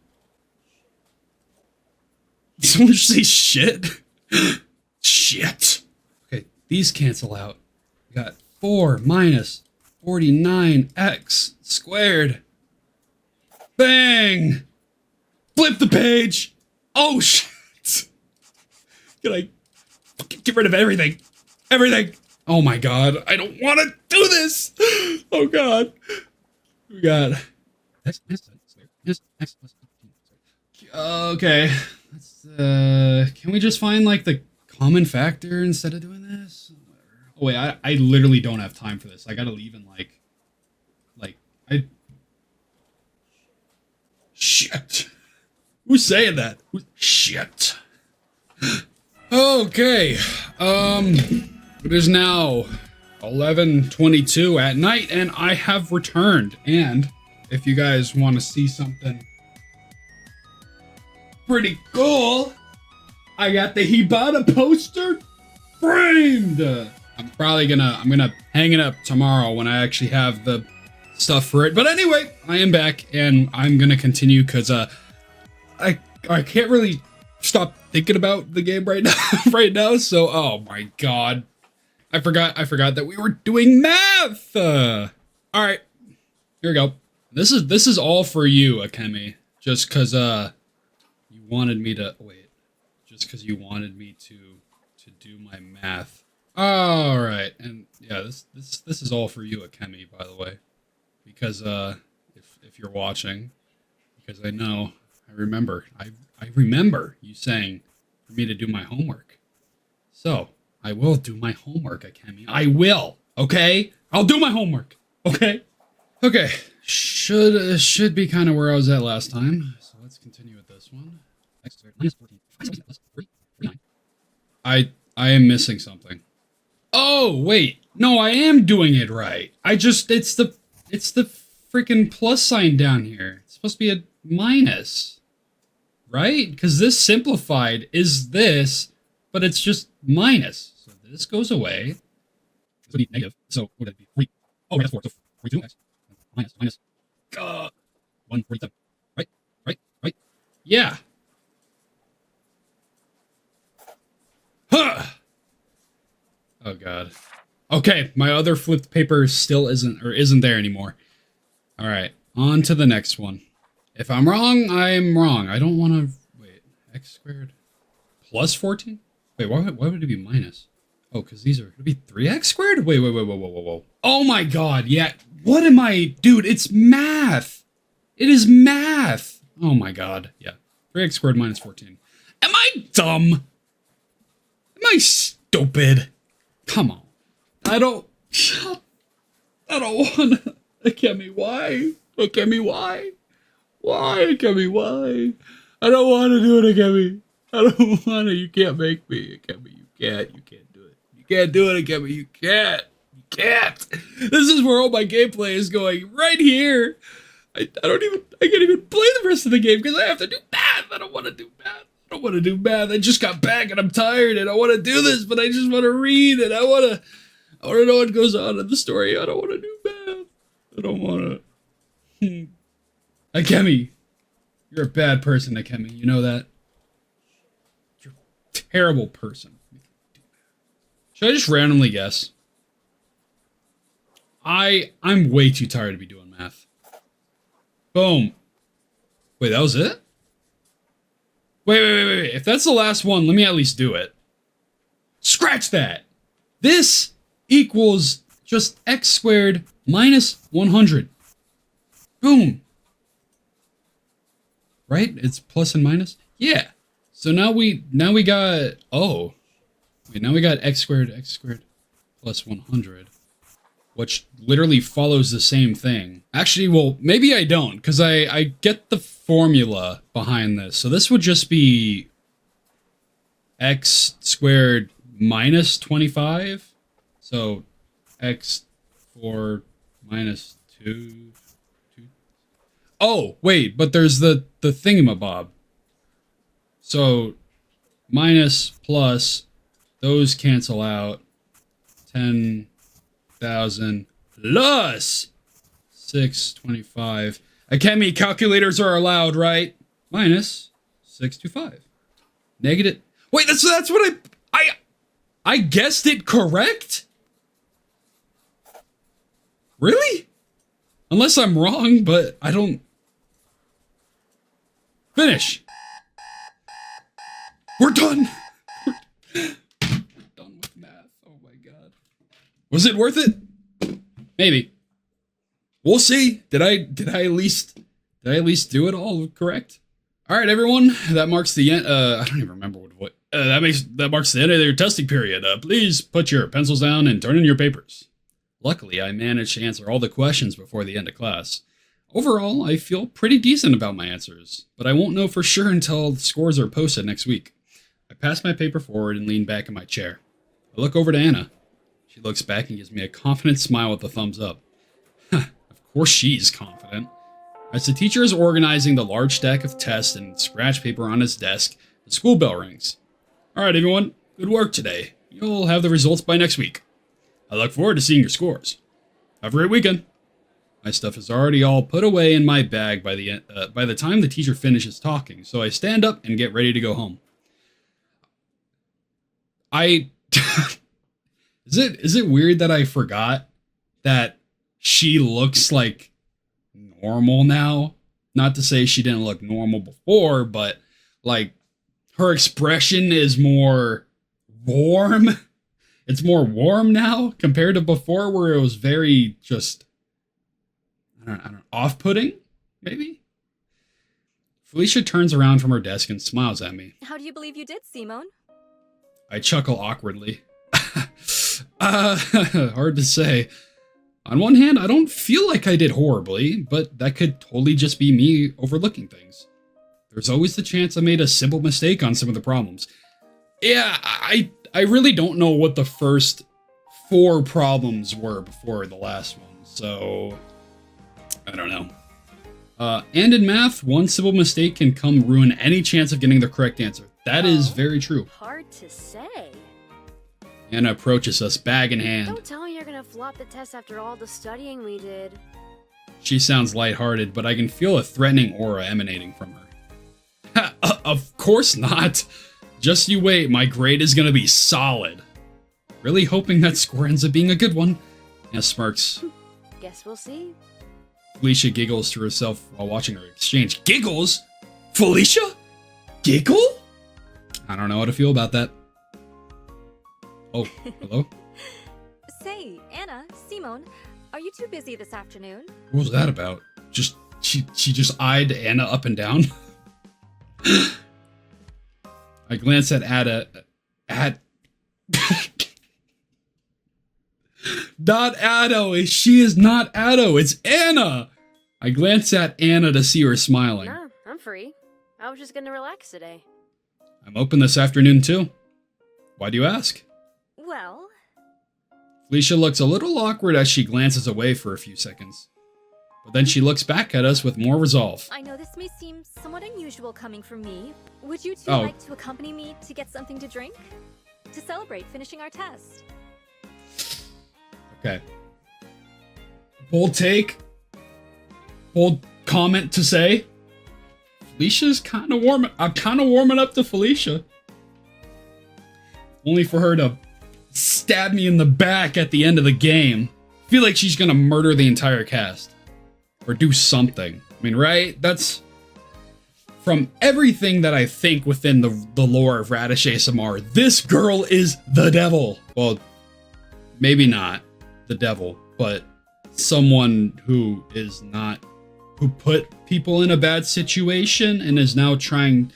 Did someone just say shit? Shit. Okay, these cancel out. We got 4 minus 49x squared. Bang! Flip the page! Oh shit! Can I get rid of everything? Everything! Oh my god, I don't want to do this! Oh god. We got... Okay. Let's, can we just find like the common factor instead of doing this? Oh wait, I literally don't have time for this. I gotta leave in Shit. Who's saying that? Shit. Okay. It is now 11:22 at night, and I have returned. And if you guys want to see something pretty cool, I got the Hibana poster framed. I'm gonna hang it up tomorrow when I actually have the stuff for it. But anyway, I am back, and I'm gonna continue because I can't really stop thinking about the game right now. So oh my god, I forgot that we were doing math. All right, here we go. This is all for you, Akemi. Just because you wanted me to wait. Just because you wanted me to do my math. All right, and yeah, this is all for you, Akemi. By the way. Because if you're watching, because I remember you saying for me to do my homework. So, I will do my homework, Akemi. I will, okay? I'll do my homework, okay? Okay, should be kind of where I was at last time. So let's continue with this one. X squared minus 14 plus 39. I am missing something. Oh, wait. No, I am doing it right. It's the freaking plus sign down here. It's supposed to be a minus. Right? Because this simplified is this, but it's just minus. So this goes away. This would be negative. So what would that be? 3. Oh, right, that's 4. So 42x. Minus. 147. Right. Yeah. Huh. Oh, God. Okay, my other flipped paper still isn't there anymore. All right, on to the next one. If I'm wrong, I'm wrong. I don't want to... Wait, x squared plus 14? Wait, why would it be minus? Oh, because these are... It'd be 3x squared? Wait, whoa. Oh my God, yeah. What am I... Dude, it's math. It is math. Oh my God, yeah. 3x squared minus 14. Am I dumb? Am I stupid? Come on. I don't want to... Akemi, why? Akemi, why? Why, Akemi, why? I don't want to do it, Akemi. I don't want to. You can't make me, Akemi. You can't do it. You can't do it, Akemi. You can't. This is where all my gameplay is going. Right here. I can't even play the rest of the game because I have to do math. I don't want to do math. I just got back and I'm tired and I want to do this, but I just want to read and I want to know what goes on in the story. I don't want to do math. I don't want to. Akemi, you're a bad person, Akemi. You know that? You're a terrible person. Should I just randomly guess? I'm way too tired to be doing math. Boom. Wait, that was it? Wait. If that's the last one, let me at least do it. Scratch that. This equals just x squared minus 100. Boom. Right? It's plus and minus? Yeah. So now we got, oh. Wait, now we got x squared plus 100. Which literally follows the same thing. Actually, well, maybe I don't, because I get the formula behind this. So this would just be x squared minus 25. So x4 minus 2. Oh, wait, but there's the thingamabob. So minus plus, those cancel out. 10,000 plus 625. Akemi, calculators are allowed, right? Minus 625. Negative. Wait, that's what I guessed it correct? Really? Unless I'm wrong, but I don't... Finish. We're done. We're done with math. Oh my God. Was it worth it? Maybe. We'll see. Did I at least do it all correct? All right, everyone. That marks the end. I don't even remember what. That marks the end of your testing period. Please put your pencils down and turn in your papers. Luckily, I managed to answer all the questions before the end of class. Overall, I feel pretty decent about my answers, but I won't know for sure until the scores are posted next week. I pass my paper forward and lean back in my chair. I look over to Anna. She looks back and gives me a confident smile with a thumbs up. Of course she's confident. As the teacher is organizing the large stack of tests and scratch paper on his desk, the school bell rings. All right, everyone. Good work today. You'll have the results by next week. I look forward to seeing your scores. Have a great weekend. My stuff is already all put away in my bag by the time the teacher finishes talking, so I stand up and get ready to go home. Is it weird that I forgot that she looks like normal now? Not to say she didn't look normal before, but like her expression is more warm. It's more warm now compared to before where it was very just, I don't know, off-putting, maybe? Felicia turns around from her desk and smiles at me. How do you believe you did, Simone? I chuckle awkwardly. Hard to say. On one hand, I don't feel like I did horribly, but that could totally just be me overlooking things. There's always the chance I made a simple mistake on some of the problems. Yeah, I really don't know what the first 4 problems were before the last one, so I don't know. And in math, one simple mistake can ruin any chance of getting the correct answer. That is very true. Hard to say. Anna approaches us, bag in hand. Don't tell me you're gonna flop the test after all the studying we did. She sounds lighthearted, but I can feel a threatening aura emanating from her. Of course not. Just you wait, my grade is gonna be solid. Really hoping that score ends up being a good one. Anna smirks. Guess we'll see. Felicia giggles to herself while watching her exchange. Giggles? Felicia? Giggle? I don't know how to feel about that. Oh, hello? Say, Anna, Simone, are you too busy this afternoon? What was that about? She just eyed Anna up and down. I glance at not Addo. She is not Addo. It's Anna. I glance at Anna to see her smiling. Nah, I'm free. I was just gonna relax today. I'm open this afternoon too. Why do you ask? Well, Felicia looks a little awkward as she glances away for a few seconds. But then she looks back at us with more resolve. I know this may seem somewhat unusual coming from me. Would you two Oh. like to accompany me to get something to drink? To celebrate finishing our test. Okay. Bold take. Bold comment to say. Felicia's kind of warm. I'm kind of warming up to Felicia. Only for her to stab me in the back at the end of the game. I feel like she's gonna murder the entire cast. Or do something. I mean, right? That's... From everything that I think within the lore of Radish ASMR, this girl is the devil. Well, maybe not the devil, but someone who is not... who put people in a bad situation and is now trying...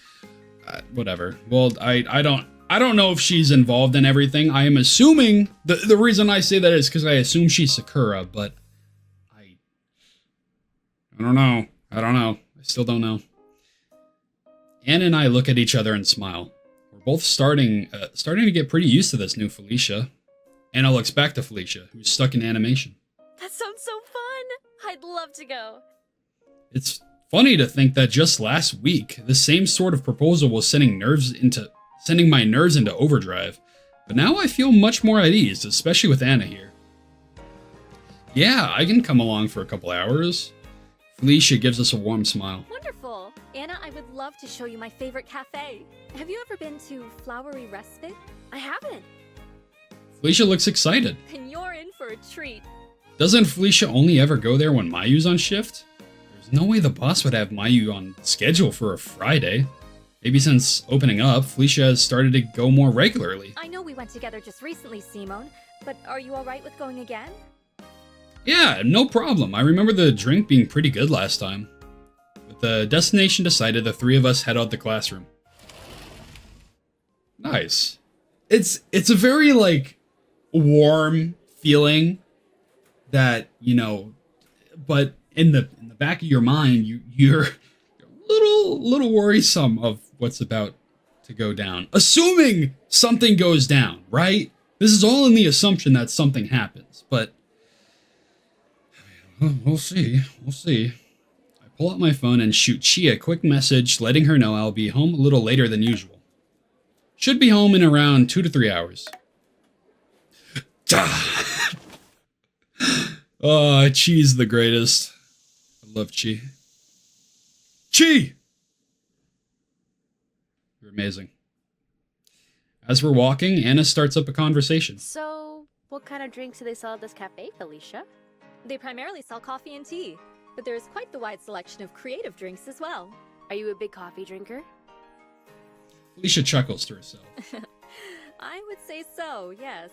whatever. Well, I don't know if she's involved in everything. I am assuming... The reason I say that is because I assume she's Sakura, but... I don't know. I still don't know. Anna and I look at each other and smile. We're both starting to get pretty used to this new Felicia. Anna looks back to Felicia, who's stuck in animation. That sounds so fun! I'd love to go. It's funny to think that just last week, the same sort of proposal was sending my nerves into overdrive. But now I feel much more at ease, especially with Anna here. Yeah, I can come along for a couple hours. Felicia gives us a warm smile. Wonderful! Anna, I would love to show you my favorite cafe. Have you ever been to Flowery Respite? I haven't. Felicia looks excited. Then you're in for a treat. Doesn't Felicia only ever go there when Mayu's on shift? There's no way the boss would have Mayu on schedule for a Friday. Maybe since opening up, Felicia has started to go more regularly. I know we went together just recently, Simone, but are you alright with going again? Yeah, no problem. I remember the drink being pretty good last time. With the destination decided, the 3 of us head out the classroom. Nice. It's a very, like, warm feeling that, you know, but in the back of your mind, you're a little worrisome of what's about to go down. Assuming something goes down, right? This is all in the assumption that something happens, but we'll see. I pull out my phone and shoot Chi a quick message letting her know I'll be home a little later than usual. Should be home in around 2 to 3 hours. Oh, Chi's the greatest. I love Chi. Chi! You're amazing. As we're walking, Anna starts up a conversation. So, what kind of drinks do they sell at this cafe, Felicia? They primarily sell coffee and tea, but there is quite the wide selection of creative drinks as well. Are you a big coffee drinker? Felicia chuckles to herself. I would say so, yes.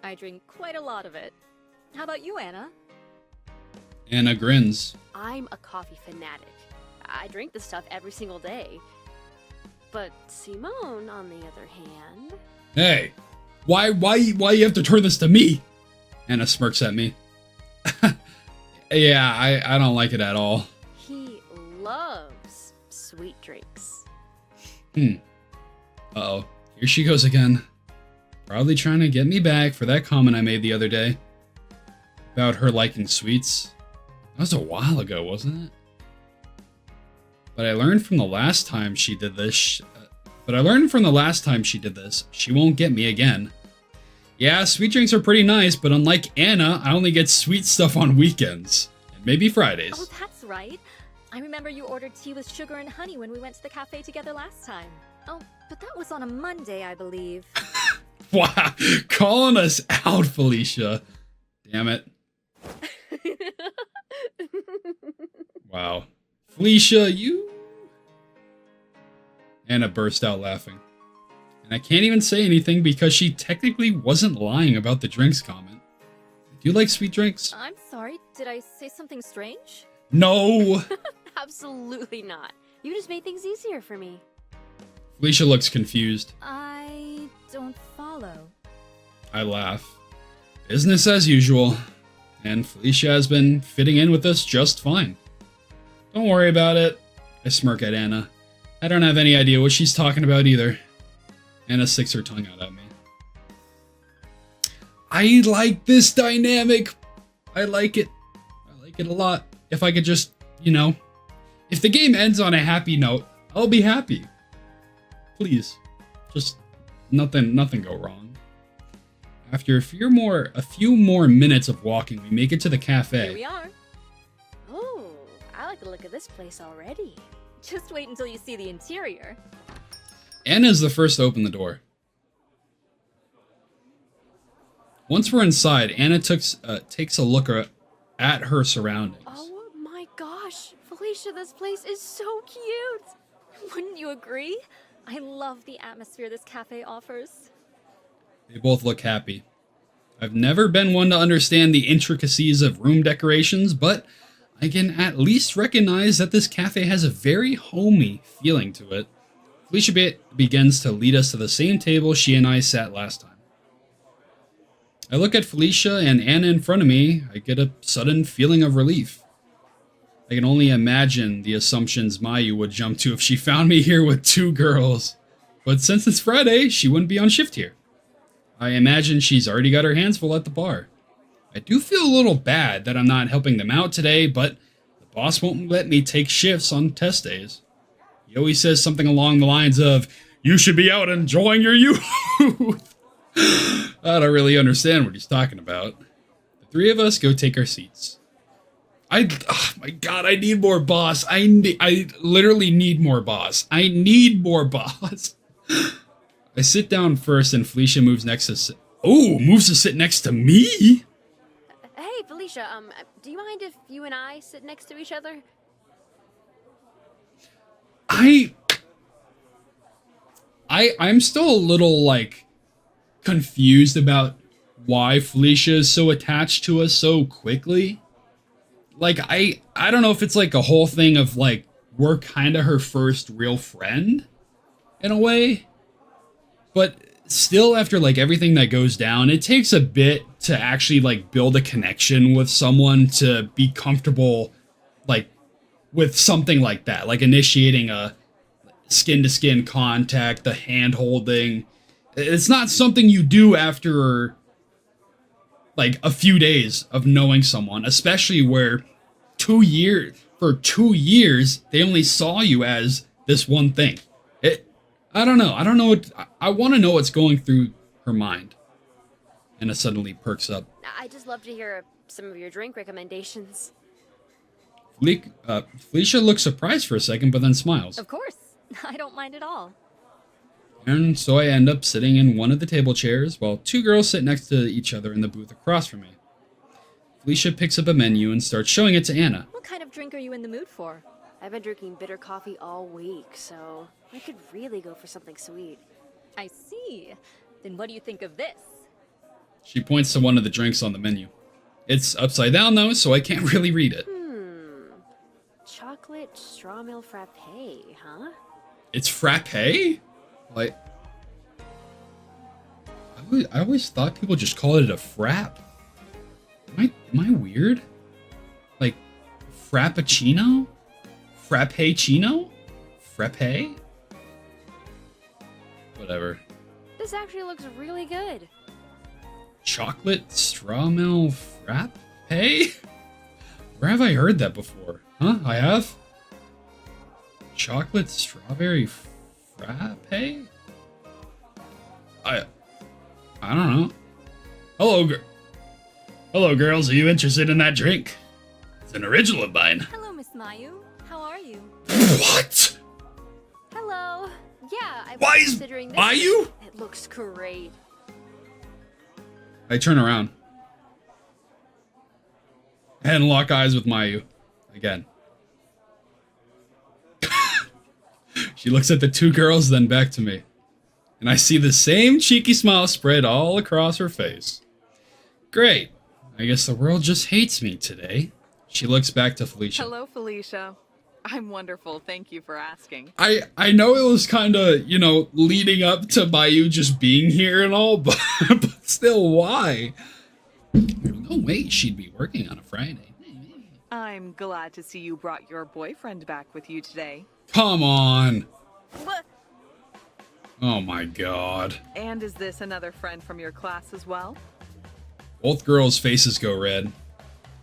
I drink quite a lot of it. How about you, Anna? Anna grins. I'm a coffee fanatic. I drink this stuff every single day. But Simone, on the other hand... Hey, why you have to turn this to me? Anna smirks at me. Yeah, I don't like it at all. He loves sweet drinks. Uh-oh, here she goes again. Probably trying to get me back for that comment I made the other day. About her liking sweets. That was a while ago, wasn't it? But I learned from the last time she did this, she won't get me again. Yeah, sweet drinks are pretty nice, but unlike Anna, I only get sweet stuff on weekends. And maybe Fridays. Oh, that's right. I remember you ordered tea with sugar and honey when we went to the cafe together last time. Oh, but that was on a Monday, I believe. Wow, calling us out, Felicia. Damn it. Wow. Felicia, you... Anna burst out laughing. And I can't even say anything because she technically wasn't lying about the drinks comment. Do you like sweet drinks? I'm sorry, did I say something strange? No! Absolutely not. You just made things easier for me. Felicia looks confused. I don't follow. I laugh. Business as usual. And Felicia has been fitting in with us just fine. Don't worry about it. I smirk at Anna. I don't have any idea what she's talking about either. Anna sticks her tongue out at me. I like this dynamic. I like it. I like it a lot. If I could just, if the game ends on a happy note, I'll be happy. Please. Just nothing go wrong. After a few more minutes of walking, we make it to the cafe. Here we are. Oh, I like the look of this place already. Just wait until you see the interior. Anna's the first to open the door. Once we're inside, Anna takes a look at her surroundings. Oh my gosh, Felicia, this place is so cute. Wouldn't you agree? I love the atmosphere this cafe offers. They both look happy. I've never been one to understand the intricacies of room decorations, but I can at least recognize that this cafe has a very homey feeling to it. Felicia begins to lead us to the same table she and I sat last time. I look at Felicia and Anna in front of me. I get a sudden feeling of relief. I can only imagine the assumptions Mayu would jump to if she found me here with two girls. But since it's Friday, she wouldn't be on shift here. I imagine she's already got her hands full at the bar. I do feel a little bad that I'm not helping them out today, but the boss won't let me take shifts on test days. He always says something along the lines of, "You should be out enjoying your youth." I don't really understand what he's talking about. The three of us go take our seats. Oh my god, I need more boss. I literally need more boss. I need more boss. I sit down first and Felicia moves to sit next to me? Hey, Felicia, do you mind if you and I sit next to each other? I'm still a little, confused about why Felicia is so attached to us so quickly. I don't know if it's a whole thing of, we're kind of her first real friend, in a way. But still, after, everything that goes down, it takes a bit to actually, build a connection with someone to be comfortable, with something like that. Initiating a skin-to-skin contact, the hand-holding. It's not something you do after, a few days of knowing someone, especially where for 2 years, they only saw you as this one thing. I don't know. I want to know what's going through her mind. Anna suddenly perks up. I'd just love to hear some of your drink recommendations. Felicia looks surprised for a second, but then smiles. Of course. I don't mind at all. And so I end up sitting in one of the table chairs while two girls sit next to each other in the booth across from me. Felicia picks up a menu and starts showing it to Anna. What kind of drink are you in the mood for? I've been drinking bitter coffee all week, so I could really go for something sweet. I see. Then what do you think of this? She points to one of the drinks on the menu. It's upside down though, so I can't really read it. Chocolate straw mill frappe, huh? It's frappe? I always thought people just called it a frap. Am I weird? Like, frappuccino? Frappuccino? Frappe? Whatever. This actually looks really good. Chocolate straw milk frappe? Where have I heard that before? Huh? I have? Chocolate strawberry frappe? I don't know. Hello, girls. Are you interested in that drink? It's an original of mine. Hello, Miss Mayu. How are you? What? Hello. Yeah, I was Why is considering this. Mayu? It looks great. I turn around. And lock eyes with Mayu. Again. She looks at the two girls, then back to me. And I see the same cheeky smile spread all across her face. Great. I guess the world just hates me today. She looks back to Felicia. Hello, Felicia. I'm wonderful. Thank you for asking. I know it was kind of, leading up to Mayu just being here and all, but still, why? No way she'd be working on a Friday. I'm glad to see you brought your boyfriend back with you today. Come on. What? Oh my god. And is this another friend from your class as well? Both girls' faces go red.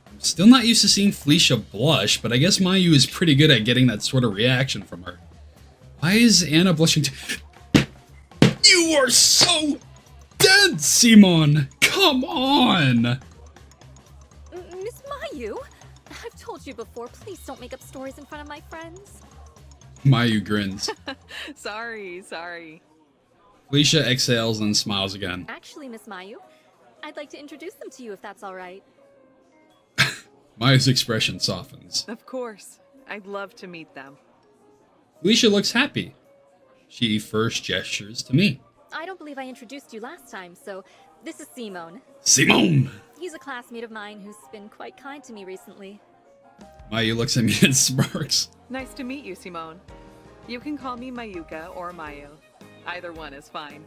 I'm still not used to seeing Felicia blush, but I guess Mayu is pretty good at getting that sort of reaction from her. Why is Anna blushing You are so dead, Simon! Come on! Miss Mayu? I've told you before, please don't make up stories in front of my friends. Mayu grins. Sorry. Felicia exhales and smiles again. Actually, Miss Mayu, I'd like to introduce them to you if that's all right. Mayu's expression softens. Of course. I'd love to meet them. Felicia looks happy. She first gestures to me. I don't believe I introduced you last time, so this is Simone. Simone! He's a classmate of mine who's been quite kind to me recently. Mayu looks at me and smirks. Nice to meet you, Simone. You can call me Mayuka or Mayu. Either one is fine.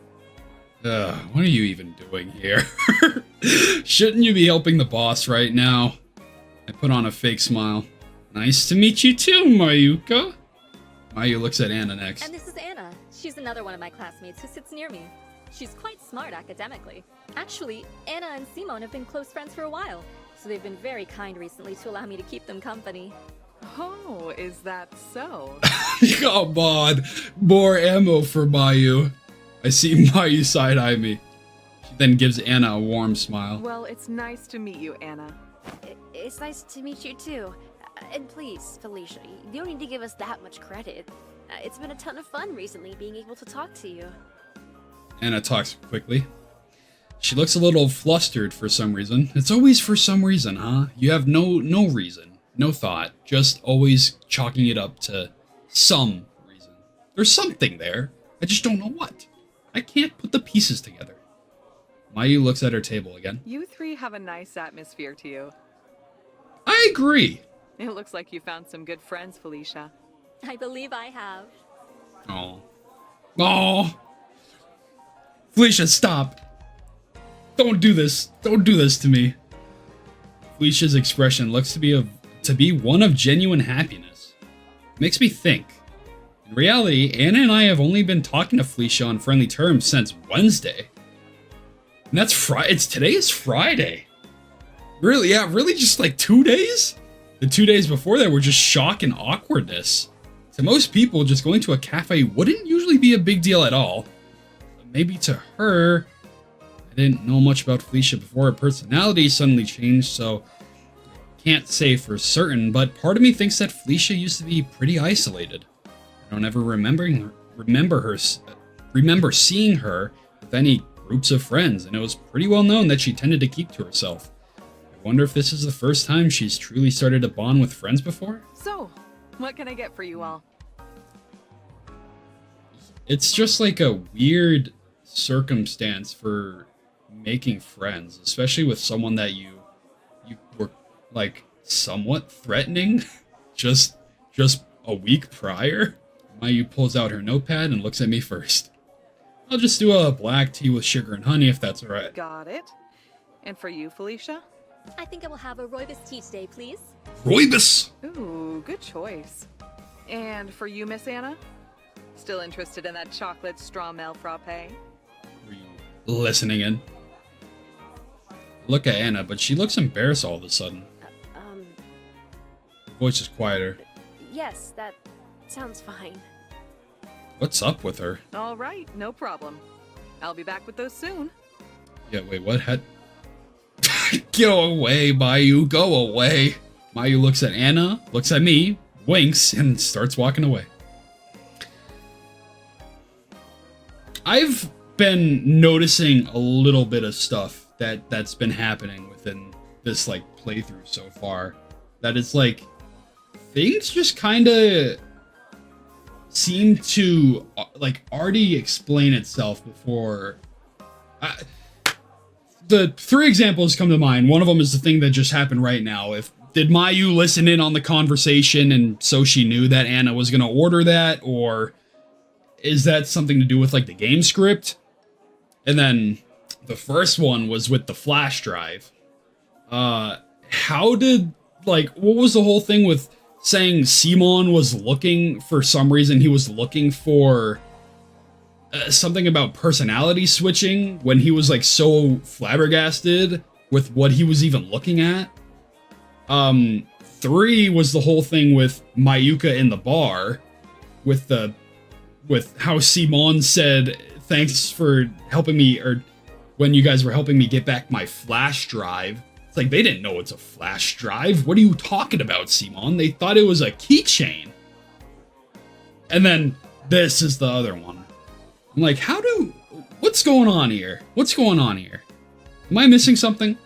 What are you even doing here? Shouldn't you be helping the boss right now? I put on a fake smile. Nice to meet you too, Mayuka. Mayu looks at Anna next. And this is Anna. She's another one of my classmates who sits near me. She's quite smart academically. Actually, Anna and Simone have been close friends for a while, so they've been very kind recently to allow me to keep them company. Oh, is that so? Come on, more ammo for Mayu. I see Mayu side-eye me. She then gives Anna a warm smile. Well, it's nice to meet you, Anna. It's nice to meet you too. And please, Felicia, you don't need to give us that much credit. It's been a ton of fun recently being able to talk to you. Anna talks quickly. She looks a little flustered for some reason. It's always for some reason, huh? You have no reason, no thought, just always chalking it up to some reason. There's something there. I just don't know what. I can't put the pieces together. Mayu looks at her table again. You three have a nice atmosphere to you. I agree. It looks like you found some good friends, Felicia. I believe I have. Oh. Felicia, stop. Don't do this. Don't do this to me. Felicia's expression looks to be one of genuine happiness. It makes me think. In reality, Anna and I have only been talking to Felicia on friendly terms since Wednesday. And that's Friday. Today is Friday. Really? Yeah, really just like 2 days? The 2 days before that were just shock and awkwardness. To most people, just going to a cafe wouldn't usually be a big deal at all. But maybe to her, I didn't know much about Felicia before her personality suddenly changed, so can't say for certain, but part of me thinks that Felicia used to be pretty isolated. I don't ever remember seeing her with any groups of friends, and it was pretty well known that she tended to keep to herself. I wonder if this is the first time she's truly started to bond with friends before? So, what can I get for you all? It's just like a weird circumstance for making friends, especially with someone that you were like somewhat threatening just a week prior. Mayu pulls out her notepad and looks at me first. I'll just do a black tea with sugar and honey if that's alright. Got it. And for you, Felicia? I think I will have a rooibos tea today, please. Rooibos! Ooh, good choice. And for you, Miss Anna? Still interested in that chocolate strawmel frappe? Were you listening in? Look at Anna, but she looks embarrassed all of a sudden. Her voice is quieter. Yes, that sounds fine. What's up with her? All right, no problem. I'll be back with those soon. Yeah, wait, what? Go away, Mayu, go away. Mayu looks at Anna, looks at me, winks, and starts walking away. I've been noticing a little bit of stuff that's been happening within this, like, playthrough so far. That it's like, things just kind of seem to, like, already explain itself before... The 3 examples come to mind. One of them is the thing that just happened right now. Did Mayu listen in on the conversation and so she knew that Anna was going to order that? Or is that something to do with, like, the game script? And then the first one was with the flash drive. How did, like, what was the whole thing with saying Simon was looking, for some reason he was looking for something about personality switching when he was, like, so flabbergasted with what he was even looking at? 3 was the whole thing with Mayuka in the bar with how Simon said, thanks for helping me, or when you guys were helping me get back my flash drive. It's like, they didn't know it's a flash drive. What are you talking about, Simon? They thought it was a keychain. And then this is the other one. I'm like, what's going on here? What's going on here? Am I missing something?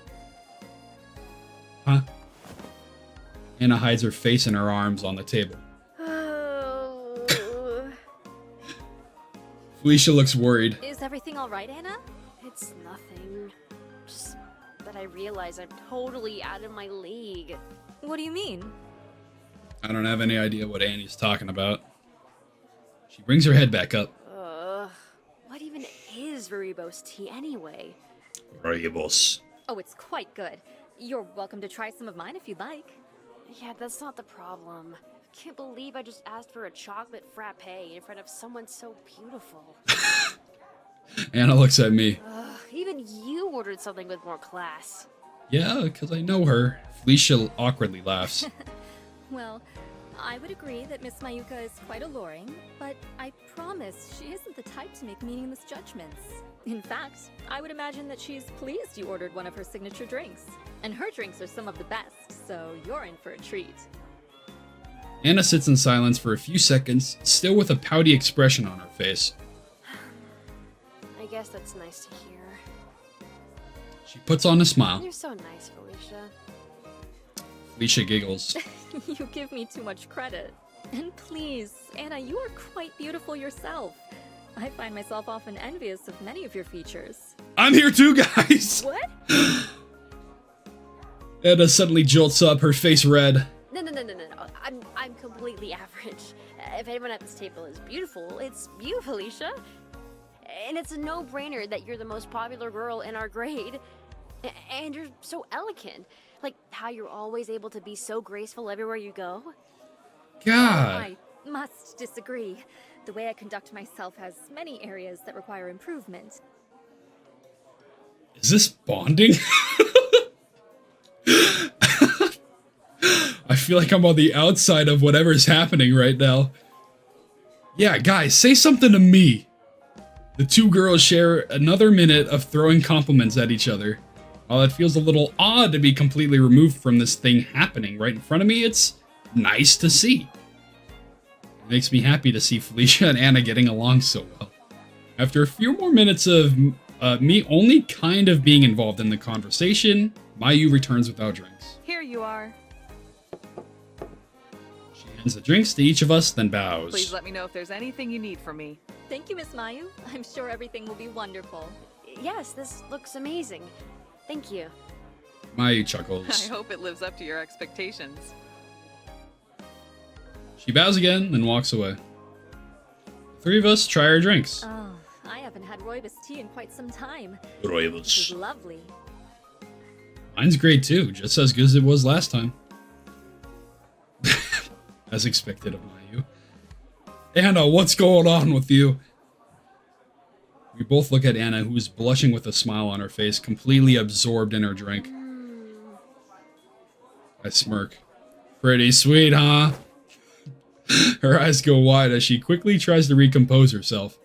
Huh? Anna hides her face in her arms on the table. Oh. Felicia looks worried. Is everything all right, Anna? It's nothing. Just that I realize I'm totally out of my league. What do you mean? I don't have any idea what Annie's talking about. She brings her head back up. What even is rooibos tea anyway? Rooibos. Oh, it's quite good. You're welcome to try some of mine if you'd like. Yeah, that's not the problem. Can't believe I just asked for a chocolate frappe in front of someone so beautiful. Anna looks at me. Even you ordered something with more class. Yeah, because I know her. Felicia awkwardly laughs. Well, I would agree that Miss Mayuka is quite alluring, but I promise she isn't the type to make meaningless judgments. In fact, I would imagine that she's pleased you ordered one of her signature drinks. And her drinks are some of the best, so you're in for a treat. Anna sits in silence for a few seconds, still with a pouty expression on her face. I guess that's nice to hear. She puts on a smile. You're so nice, Felicia. Felicia giggles. You give me too much credit. And please, Anna, you are quite beautiful yourself. I find myself often envious of many of your features. I'm here too, guys! What? Anna suddenly jolts up, her face red. No. I'm completely average. If anyone at this table is beautiful, it's you, Felicia. And it's a no-brainer that you're the most popular girl in our grade. And you're so elegant. Like how you're always able to be so graceful everywhere you go. God. I must disagree. The way I conduct myself has many areas that require improvement. Is this bonding? I feel like I'm on the outside of whatever's happening right now. Yeah, guys, say something to me. The two girls share another minute of throwing compliments at each other. While it feels a little odd to be completely removed from this thing happening right in front of me, it's nice to see. It makes me happy to see Felicia and Anna getting along so well. After a few more minutes of me only kind of being involved in the conversation, Mayu returns without drinks. Here you are. She hands the drinks to each of us, then bows. Please let me know if there's anything you need from me. Thank you, Miss Mayu. I'm sure everything will be wonderful. Yes, this looks amazing. Thank you. Mayu chuckles. I hope it lives up to your expectations. She bows again, then walks away. The three of us try our drinks. Oh, I haven't had rooibos tea in quite some time. This is lovely. Mine's great too, just as good as it was last time. As expected of Mayu. Anna, what's going on with you? We both look at Anna, who's blushing with a smile on her face, completely absorbed in her drink. I smirk. Pretty sweet, huh? Her eyes go wide as she quickly tries to recompose herself.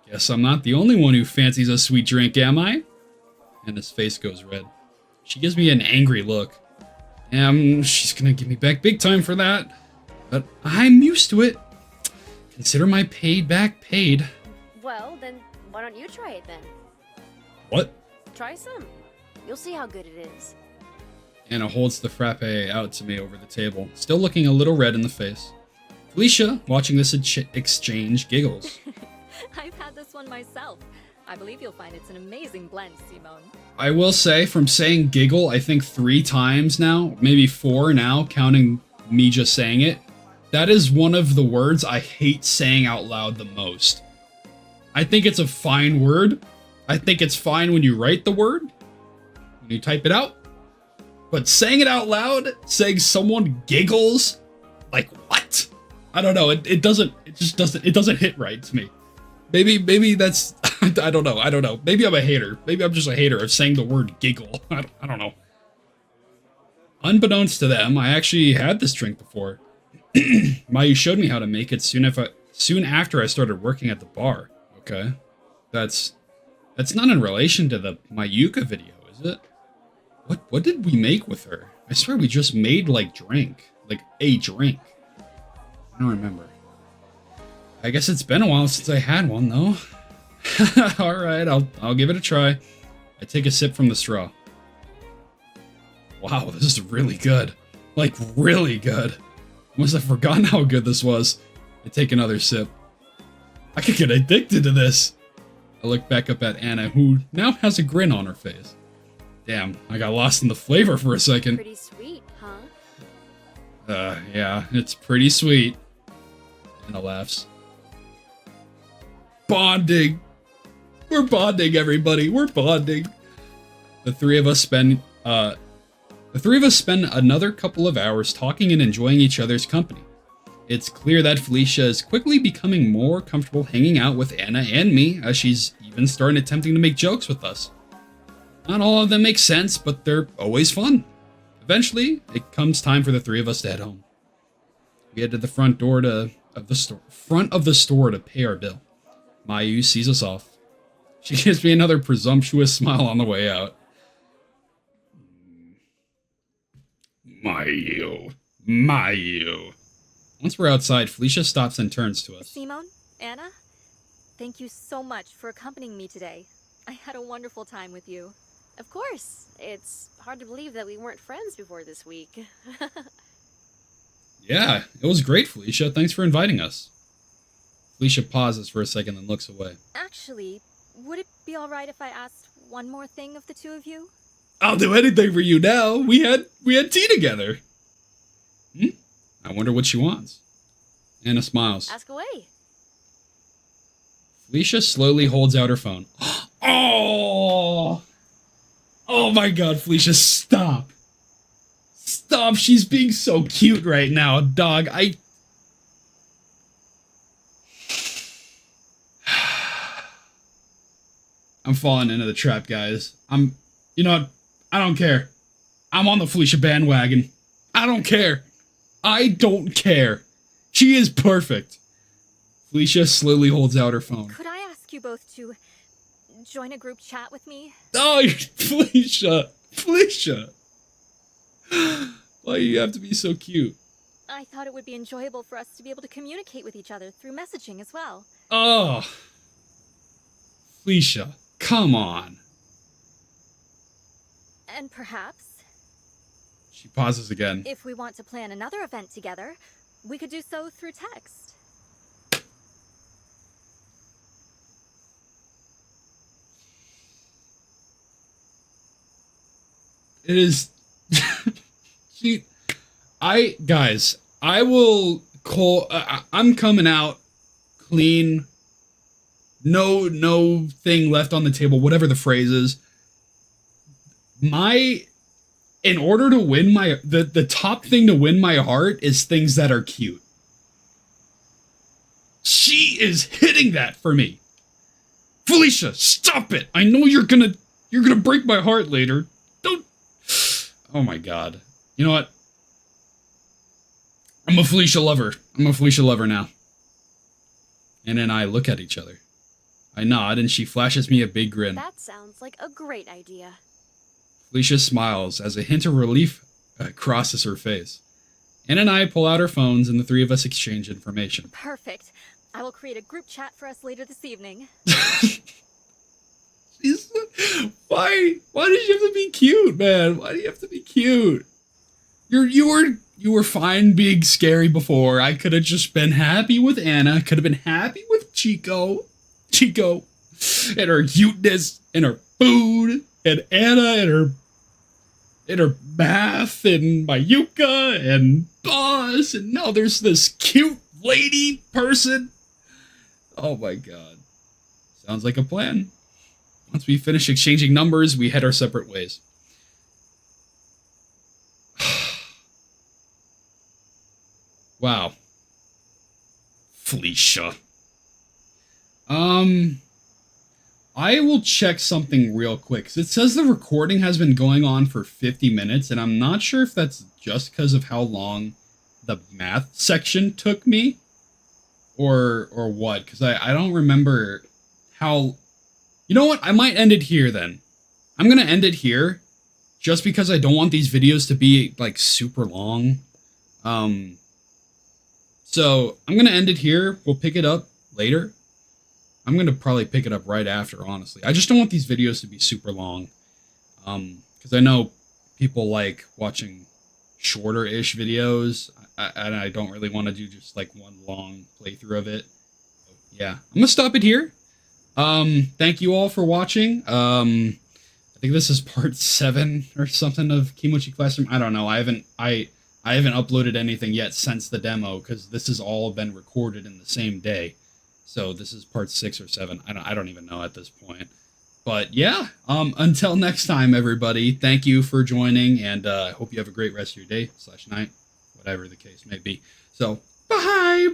Guess I'm not the only one who fancies a sweet drink, am I? Anna's face goes red. She gives me an angry look. She's gonna give me back big time for that. But I'm used to it. Consider my paid back paid. Well, then why don't you try it then? What? Try some. You'll see how good it is. Anna holds the frappe out to me over the table, still looking a little red in the face. Felicia, watching this exchange, giggles. I've had this one myself. I believe you'll find it's an amazing blend, Simone. I will say, from saying giggle, I think 3 times now, maybe 4 now, counting me just saying it, that is one of the words I hate saying out loud the most. I think it's a fine word. I think it's fine when you write the word, when you type it out. But saying it out loud, saying someone giggles, like what? I don't know. It doesn't hit right to me. Maybe that's, I don't know. Maybe I'm a hater. Maybe I'm just a hater of saying the word giggle. I don't know. Unbeknownst to them, I actually had this drink before. Mayu showed me how to make it soon after I started working at the bar. Okay. That's not in relation to the Mayuka video, is it? What did we make with her? I swear we just made like a drink. I don't remember. I guess it's been a while since I had one though. All right, I'll give it a try. I take a sip from the straw. Wow, this is really good. Like really good. Must have forgotten how good this was. I take another sip. I could get addicted to this. I look back up at Anna, who now has a grin on her face. Damn, I got lost in the flavor for a second. Pretty sweet, huh? Yeah, it's pretty sweet. Anna laughs. Bonding. We're bonding, everybody. We're bonding. The three of us spend another couple of hours talking and enjoying each other's company. It's clear that Felicia is quickly becoming more comfortable hanging out with Anna and me, as she's even starting attempting to make jokes with us. Not all of them make sense, but they're always fun. Eventually, it comes time for the three of us to head home. We head to the front of the store to pay our bill. Mayu sees us off. She gives me another presumptuous smile on the way out. Mayu. Once we're outside, Felicia stops and turns to us. Simone? Anna? Thank you so much for accompanying me today. I had a wonderful time with you. Of course. It's hard to believe that we weren't friends before this week. Yeah, it was great, Felicia. Thanks for inviting us. Felicia pauses for a second and looks away. Actually, would it be alright if I asked one more thing of the two of you? I'll do anything for you now. We had tea together. I wonder what she wants. Anna smiles. Ask away. Felicia slowly holds out her phone. Oh! Oh my god, Felicia, stop. Stop, she's being so cute right now, dog. I'm falling into the trap, guys. You know what? I don't care. I'm on the Felicia bandwagon. I don't care. I don't care. She is perfect. Felicia slowly holds out her phone. Could I ask you both to join a group chat with me? Oh, Felicia. Felicia. Why do you have to be so cute? I thought it would be enjoyable for us to be able to communicate with each other through messaging as well. Oh. Felicia, come on. And perhaps, she pauses again. if we want to plan another event together, we could do so through text. It is... I will call... I'm coming out clean no thing left on the table, whatever the phrase is. In order to win the top thing to win my heart is things that are cute. She is hitting that for me. Felicia, stop it! I know you're gonna break my heart later. Don't. Oh my god. You know what? I'm a Felicia lover. I'm a Felicia lover now. And then I look at each other. I nod and she flashes me a big grin. That sounds like a great idea. Felicia smiles as a hint of relief crosses her face. Anna and I pull out our phones and the three of us exchange information. Perfect. I will create a group chat for us later this evening. Why did you have to be cute, man? Why do you have to be cute? You were fine being scary before. I could have just been happy with Anna. Could have been happy with Chico, and her cuteness, and her food, and Anna, and her math, and Mayuka, and Boss, and now there's this cute lady person. Oh my god. Sounds like a plan. Once we finish exchanging numbers, we head our separate ways. Wow. Felicia. I will check something real quick. 'Cause it says the recording has been going on for 50 minutes, and I'm not sure if that's just because of how long the math section took me. Or what? Because I don't remember how... You know what? I might end it here then. I'm going to end it here just because I don't want these videos to be like super long. So I'm going to end it here. We'll pick it up later. I'm going to probably pick it up right after, honestly. I just don't want these videos to be super long. Because I know people like watching shorter-ish videos. And I don't really want to do just like one long playthrough of it. So, yeah, I'm going to stop it here. Thank you all for watching. I think this is part 7 or something of Kimochii Classroom. I don't know. I haven't uploaded anything yet since the demo because this has all been recorded in the same day. So this is part 6 or 7. I don't even know at this point. But yeah, until next time, everybody, thank you for joining, and I hope you have a great rest of your day / night, whatever the case may be. So bye.